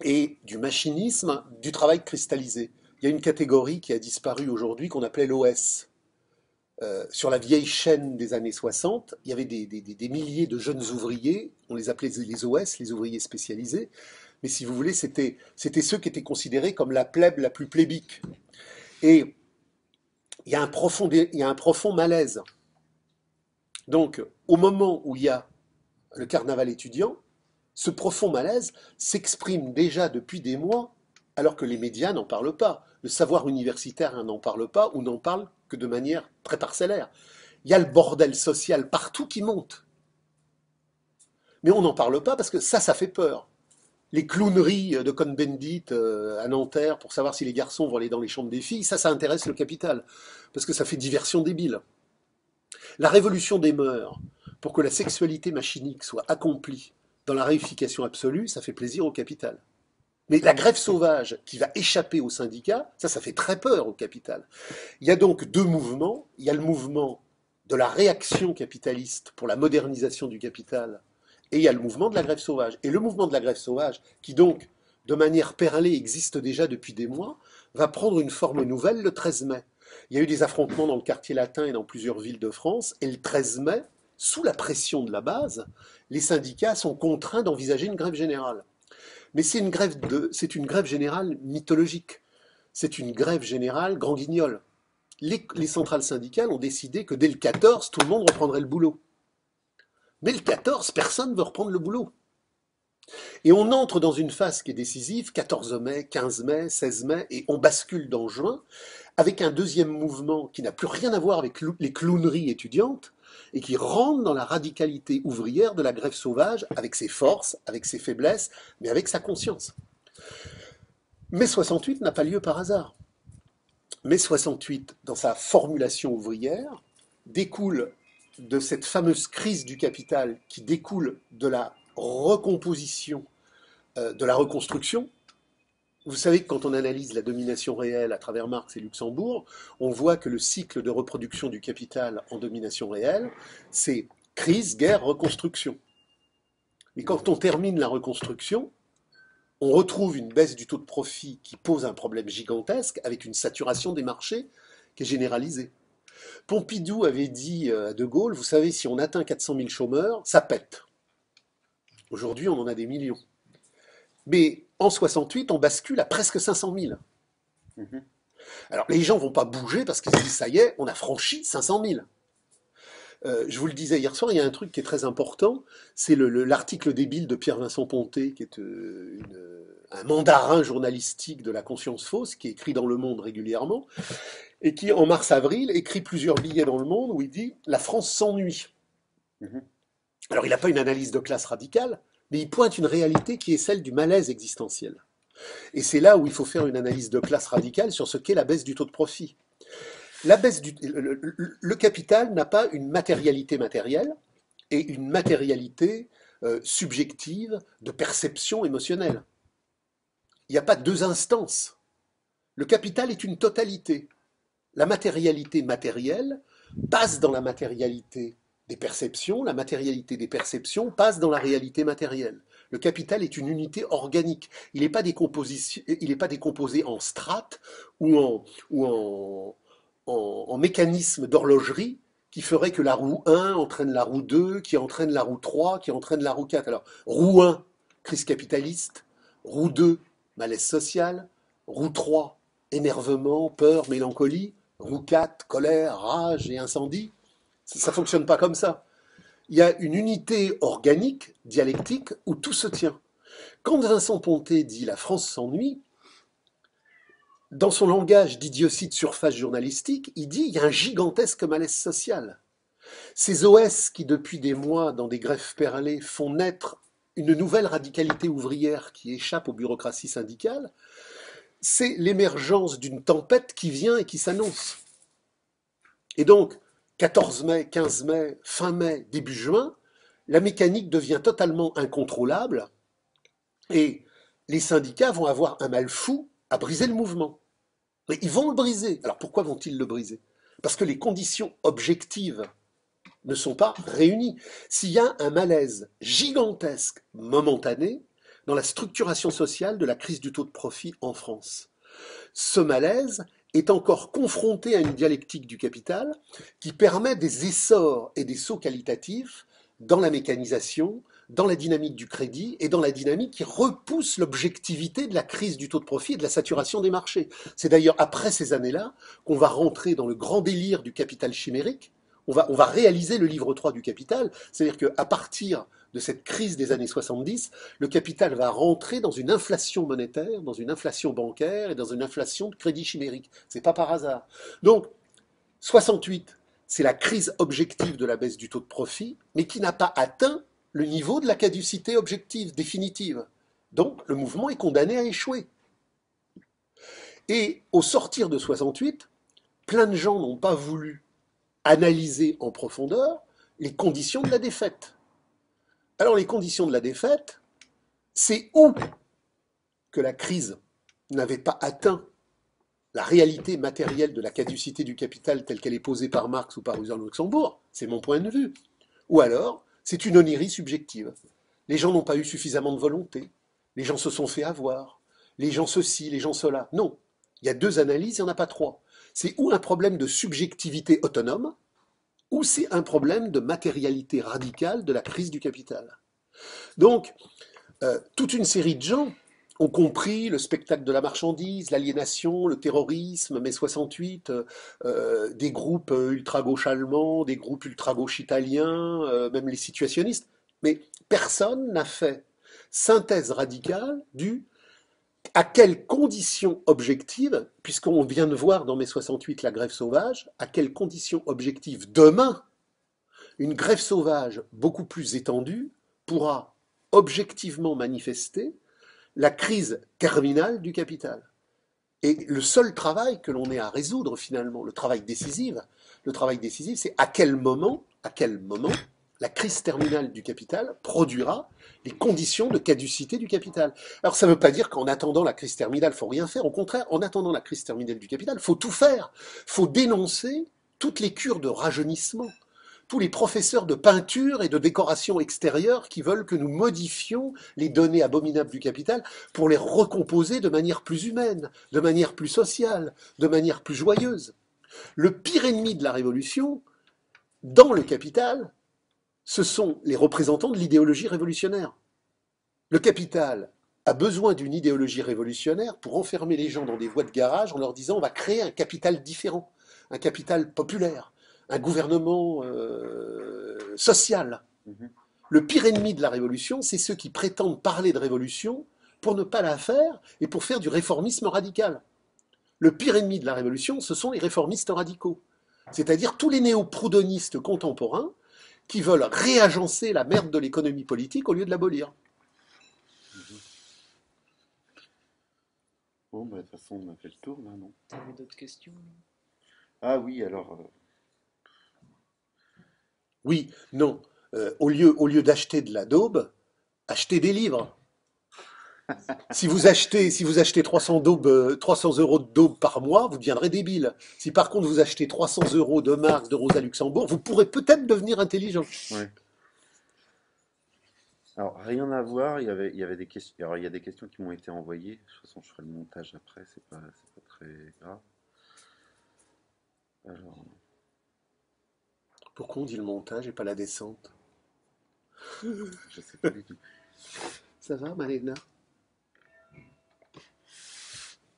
et du machinisme du travail cristallisé. Il y a une catégorie qui a disparu aujourd'hui qu'on appelait l'OS. Sur la vieille chaîne des années 60, il y avait des milliers de jeunes ouvriers, on les appelait les OS, les ouvriers spécialisés, mais si vous voulez, c'était ceux qui étaient considérés comme la plèbe la plus plébique. Et il y a un profond malaise. Donc, au moment où il y a le carnaval étudiant, ce profond malaise s'exprime déjà depuis des mois, alors que les médias n'en parlent pas. Le savoir universitaire n'en parle pas, ou n'en parle que de manière très parcellaire. Il y a le bordel social partout qui monte. Mais on n'en parle pas parce que ça fait peur. Les clowneries de Cohn-Bendit à Nanterre pour savoir si les garçons vont aller dans les chambres des filles, ça intéresse le capital, parce que ça fait diversion débile. La révolution des mœurs, pour que la sexualité machinique soit accomplie dans la réification absolue, ça fait plaisir au capital. Mais la grève sauvage qui va échapper aux syndicats, ça fait très peur au capital. Il y a donc deux mouvements. Il y a le mouvement de la réaction capitaliste pour la modernisation du capital, et il y a le mouvement de la grève sauvage. Et le mouvement de la grève sauvage, qui donc, de manière perlée, existe déjà depuis des mois, va prendre une forme nouvelle le 13 mai. Il y a eu des affrontements dans le quartier latin et dans plusieurs villes de France, et le 13 mai, sous la pression de la base, les syndicats sont contraints d'envisager une grève générale. Mais c'est une grève générale mythologique. C'est une grève générale grand guignol. Les centrales syndicales ont décidé que dès le 14, tout le monde reprendrait le boulot. Mais le 14, personne ne veut reprendre le boulot. Et on entre dans une phase qui est décisive, 14 mai, 15 mai, 16 mai, et on bascule dans juin, avec un deuxième mouvement qui n'a plus rien à voir avec les clowneries étudiantes, et qui rentre dans la radicalité ouvrière de la grève sauvage, avec ses forces, avec ses faiblesses, mais avec sa conscience. Mai 68 n'a pas lieu par hasard. Mai 68, dans sa formulation ouvrière, découle de cette fameuse crise du capital qui découle de la recomposition, de la reconstruction. Vous savez que quand on analyse la domination réelle à travers Marx et Luxembourg, on voit que le cycle de reproduction du capital en domination réelle, c'est crise, guerre, reconstruction. Mais quand on termine la reconstruction, on retrouve une baisse du taux de profit qui pose un problème gigantesque avec une saturation des marchés qui est généralisée. Pompidou avait dit à De Gaulle, vous savez, si on atteint 400 000 chômeurs, ça pète. Aujourd'hui, on en a des millions. Mais en 68, on bascule à presque 500 000. Alors, les gens ne vont pas bouger parce qu'ils se disent, ça y est, on a franchi 500 000. Je vous le disais hier soir, il y a un truc qui est très important, c'est l'article débile de Pierre-Vincent Ponté, qui est un mandarin journalistique de la conscience fausse, qui est écrit dans Le Monde régulièrement, et qui, en mars-avril, écrit plusieurs billets dans Le Monde où il dit « La France s'ennuie ». Alors, il n'a pas une analyse de classe radicale, mais il pointe une réalité qui est celle du malaise existentiel. Et c'est là où il faut faire une analyse de classe radicale sur ce qu'est la baisse du taux de profit. Le capital n'a pas une matérialité matérielle et une matérialité subjective de perception émotionnelle. Il n'y a pas deux instances. Le capital est une totalité. La matérialité matérielle passe dans la matérialité des perceptions, la matérialité des perceptions passe dans la réalité matérielle. Le capital est une unité organique. Il n'est pas décomposé en strates ou en mécanisme d'horlogerie qui ferait que la roue 1 entraîne la roue 2, qui entraîne la roue 3, qui entraîne la roue 4. Alors, roue 1, crise capitaliste, roue 2, malaise social, roue 3, énervement, peur, mélancolie, roue 4, colère, rage et incendie. Ça ne fonctionne pas comme ça. Il y a une unité organique, dialectique, où tout se tient. Quand Vincent Ponté dit « la France s'ennuie », dans son langage d'idiotie de surface journalistique, il dit « il y a un gigantesque malaise social ». Ces OS qui, depuis des mois, dans des greffes perlées, font naître une nouvelle radicalité ouvrière qui échappe aux bureaucraties syndicales, c'est l'émergence d'une tempête qui vient et qui s'annonce. Et donc, 14 mai, 15 mai, fin mai, début juin, la mécanique devient totalement incontrôlable et les syndicats vont avoir un mal fou à briser le mouvement. Mais ils vont le briser. Alors pourquoi vont-ils le briser? Parce que les conditions objectives ne sont pas réunies. S'il y a un malaise gigantesque, momentané, dans la structuration sociale de la crise du taux de profit en France, ce malaise est encore confronté à une dialectique du capital qui permet des essors et des sauts qualitatifs dans la mécanisation, dans la dynamique du crédit et dans la dynamique qui repousse l'objectivité de la crise du taux de profit et de la saturation des marchés. C'est d'ailleurs après ces années-là qu'on va rentrer dans le grand délire du capital chimérique. On va réaliser le livre 3 du capital, c'est-à-dire qu'à partir de cette crise des années 70, le capital va rentrer dans une inflation monétaire, dans une inflation bancaire et dans une inflation de crédit chimérique. C'est pas par hasard. Donc, 68, c'est la crise objective de la baisse du taux de profit, mais qui n'a pas atteint le niveau de la caducité objective, définitive. Donc, le mouvement est condamné à échouer. Et au sortir de 68, plein de gens n'ont pas voulu analyser en profondeur les conditions de la défaite. Alors les conditions de la défaite, c'est où que la crise n'avait pas atteint la réalité matérielle de la caducité du capital telle qu'elle est posée par Marx ou par Rousseau Luxembourg, c'est mon point de vue. Ou alors, c'est une onérie subjective. Les gens n'ont pas eu suffisamment de volonté, les gens se sont fait avoir, les gens ceci, les gens cela. Non, il y a deux analyses, il n'y en a pas trois. C'est ou un problème de subjectivité autonome, ou c'est un problème de matérialité radicale de la crise du capital. Donc, toute une série de gens ont compris le spectacle de la marchandise, l'aliénation, le terrorisme, mai 68, des groupes ultra-gauche allemands, des groupes ultra-gauche italiens, même les situationnistes. Mais personne n'a fait synthèse radicale du à quelles conditions objectives, puisqu'on vient de voir dans mai 68 la grève sauvage, à quelles conditions objectives demain, une grève sauvage beaucoup plus étendue pourra objectivement manifester la crise terminale du capital. Et le seul travail que l'on ait à résoudre finalement, le travail décisif, c'est à quel moment la crise terminale du capital produira les conditions de caducité du capital. Alors ça ne veut pas dire qu'en attendant la crise terminale, il ne faut rien faire. Au contraire, en attendant la crise terminale du capital, il faut tout faire. Il faut dénoncer toutes les cures de rajeunissement, tous les professeurs de peinture et de décoration extérieure qui veulent que nous modifions les données abominables du capital pour les recomposer de manière plus humaine, de manière plus sociale, de manière plus joyeuse. Le pire ennemi de la révolution, dans le capital, ce sont les représentants de l'idéologie révolutionnaire. Le capital a besoin d'une idéologie révolutionnaire pour enfermer les gens dans des voies de garage en leur disant on va créer un capital différent, un capital populaire, un gouvernement social. Le pire ennemi de la révolution, c'est ceux qui prétendent parler de révolution pour ne pas la faire et pour faire du réformisme radical. Le pire ennemi de la révolution, ce sont les réformistes radicaux, c'est-à-dire tous les néo-proudhonistes contemporains qui veulent réagencer la merde de l'économie politique au lieu de l'abolir. Bon, bah, de toute façon, on a fait le tour, là, non? T'avais d'autres questions? Ah oui, alors, Oui, non. Au lieu d'acheter de la daube, achetez des livres. Si vous achetez 300, 300 euros de daube par mois, vous deviendrez débile. Si par contre vous achetez 300 euros de Marx, de Rosa Luxembourg, vous pourrez peut-être devenir intelligent. ouais. Alors, rien à voir, il y avait des questions. Alors, il y a des questions qui m'ont été envoyées. De toute façon, je ferai le montage après, c'est pas très grave. Alors, Pourquoi on dit le montage et pas la descente? je sais pas du tout. Ça va, Malena?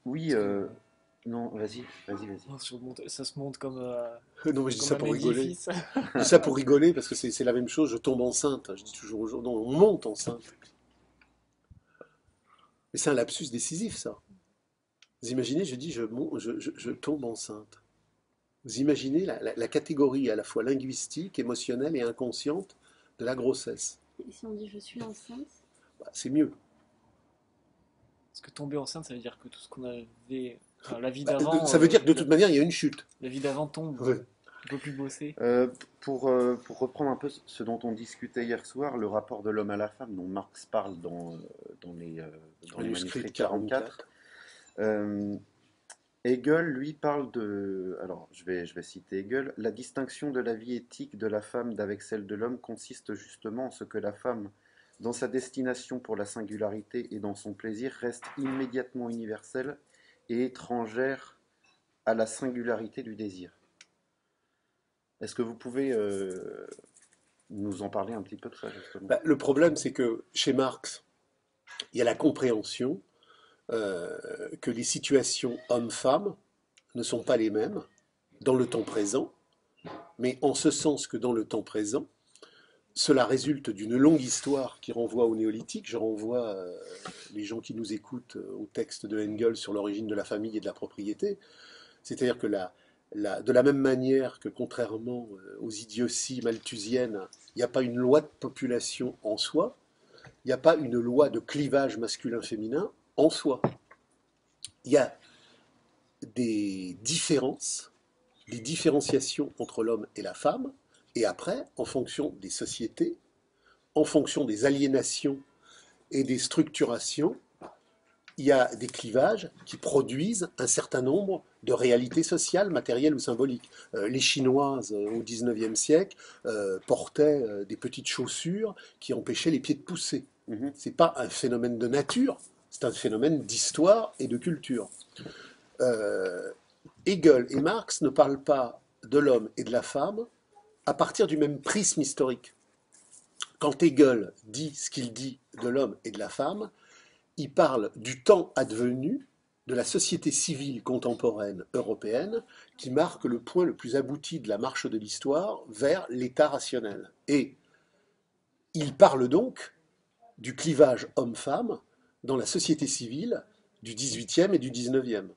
Oui, Parce que non, vas-y. non, ça se monte comme, Non, mais je dis comme ça un pour rigoler. édifice. Je dis ça pour rigoler parce que c'est la même chose. Je tombe enceinte. Je dis toujours aux gens, non, on monte enceinte. Mais c'est un lapsus décisif, ça. Vous imaginez, je dis, je tombe enceinte. Vous imaginez la catégorie à la fois linguistique, émotionnelle et inconsciente de la grossesse. Et si on dit je suis enceinte? Bah, c'est mieux. Parce que tomber enceinte, ça veut dire que tout ce qu'on avait. Enfin, la vie Bah, d'avant. ça veut dire que de toute manière, il y a une chute. La vie d'avant tombe. Ouais. On peut plus bosser. Pour reprendre un peu ce dont on discutait hier soir, le rapport de l'homme à la femme dont Marx parle dans les manuscrits de 44, euh, Hegel, lui, parle de... Alors, je vais citer Hegel. La distinction de la vie éthique de la femme d'avec celle de l'homme consiste justement en ce que la femme, dans sa destination pour la singularité et dans son plaisir, reste immédiatement universelle et étrangère à la singularité du désir. Est-ce que vous pouvez nous en parler un petit peu de ça, justement? Bah, le problème, c'est que chez Marx, il y a la compréhension que les situations hommes-femmes ne sont pas les mêmes dans le temps présent, mais en ce sens que dans le temps présent, cela résulte d'une longue histoire qui renvoie au néolithique. Je renvoie les gens qui nous écoutent au texte de Engels sur l'origine de la famille et de la propriété. C'est-à-dire que de la même manière que contrairement aux idioties malthusiennes, il n'y a pas une loi de population en soi, il n'y a pas une loi de clivage masculin-féminin en soi. Il y a des différences, des différenciations entre l'homme et la femme, et après, en fonction des sociétés, en fonction des aliénations et des structurations, il y a des clivages qui produisent un certain nombre de réalités sociales, matérielles ou symboliques. Les Chinoises au XIXe siècle portaient des petites chaussures qui empêchaient les pieds de pousser. Mhm. Ce n'est pas un phénomène de nature, c'est un phénomène d'histoire et de culture. Hegel et Marx ne parlent pas de l'homme et de la femme à partir du même prisme historique. Quand Hegel dit ce qu'il dit de l'homme et de la femme, il parle du temps advenu de la société civile contemporaine européenne qui marque le point le plus abouti de la marche de l'histoire vers l'état rationnel. Et il parle donc du clivage homme-femme dans la société civile du XVIIIe et du XIXe.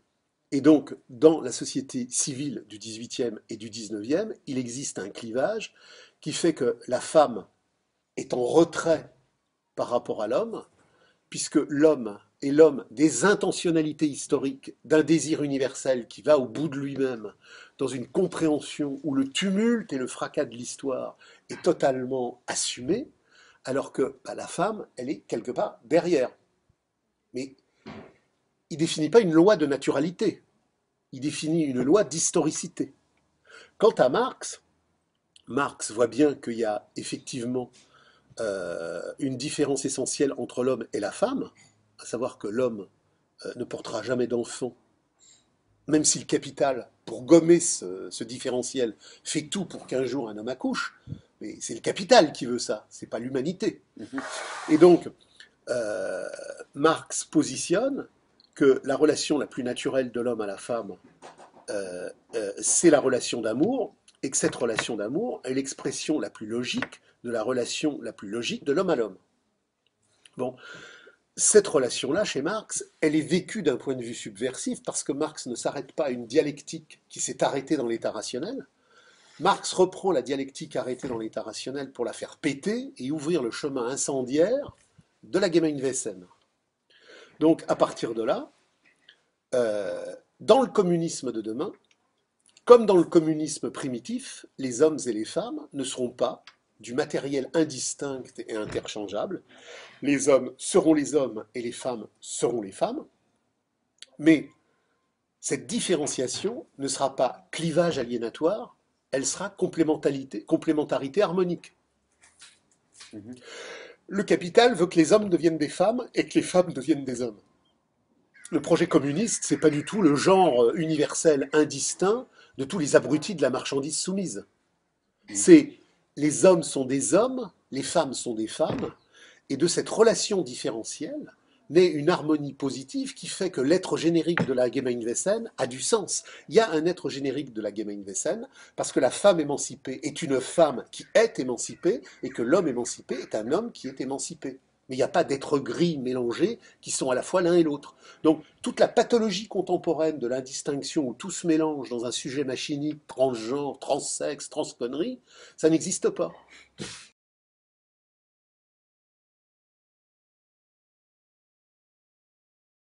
Et donc, dans la société civile du XVIIIe et du XIXe, il existe un clivage qui fait que la femme est en retrait par rapport à l'homme, puisque l'homme est l'homme des intentionnalités historiques, d'un désir universel qui va au bout de lui-même, dans une compréhension où le tumulte et le fracas de l'histoire est totalement assumé, alors que la femme, elle est quelque part derrière. Mais il ne définit pas une loi de naturalité, il définit une loi d'historicité. Quant à Marx, Marx voit bien qu'il y a effectivement une différence essentielle entre l'homme et la femme, à savoir que l'homme ne portera jamais d'enfant, même si le capital, pour gommer ce différentiel, fait tout pour qu'un jour un homme accouche, mais c'est le capital qui veut ça, c'est pas l'humanité. Mhm. Et donc, Marx positionne que la relation la plus naturelle de l'homme à la femme, c'est la relation d'amour, et que cette relation d'amour est l'expression la plus logique de la relation la plus logique de l'homme à l'homme. Bon, cette relation-là, chez Marx, elle est vécue d'un point de vue subversif parce que Marx ne s'arrête pas à une dialectique qui s'est arrêtée dans l'état rationnel. Marx reprend la dialectique arrêtée dans l'état rationnel pour la faire péter et ouvrir le chemin incendiaire de la Gemeinwesen. Donc, à partir de là, Dans le communisme de demain, comme dans le communisme primitif, les hommes et les femmes ne seront pas du matériel indistinct et interchangeable. Les hommes seront les hommes et les femmes seront les femmes. Mais cette différenciation ne sera pas clivage aliénatoire, elle sera complémentarité harmonique. Mhm. Le capital veut que les hommes deviennent des femmes et que les femmes deviennent des hommes. Le projet communiste, c'est pas du tout le genre universel indistinct de tous les abrutis de la marchandise soumise. C'est les hommes sont des hommes, les femmes sont des femmes, et de cette relation différentielle naît une harmonie positive qui fait que l'être générique de la Gemeinwesen a du sens. Il y a un être générique de la Gemeinwesen parce que la femme émancipée est une femme qui est émancipée et que l'homme émancipé est un homme qui est émancipé. Mais il n'y a pas d'êtres gris mélangés qui sont à la fois l'un et l'autre. Donc toute la pathologie contemporaine de l'indistinction où tout se mélange dans un sujet machinique, transgenre, transsexe, transconnerie, ça n'existe pas.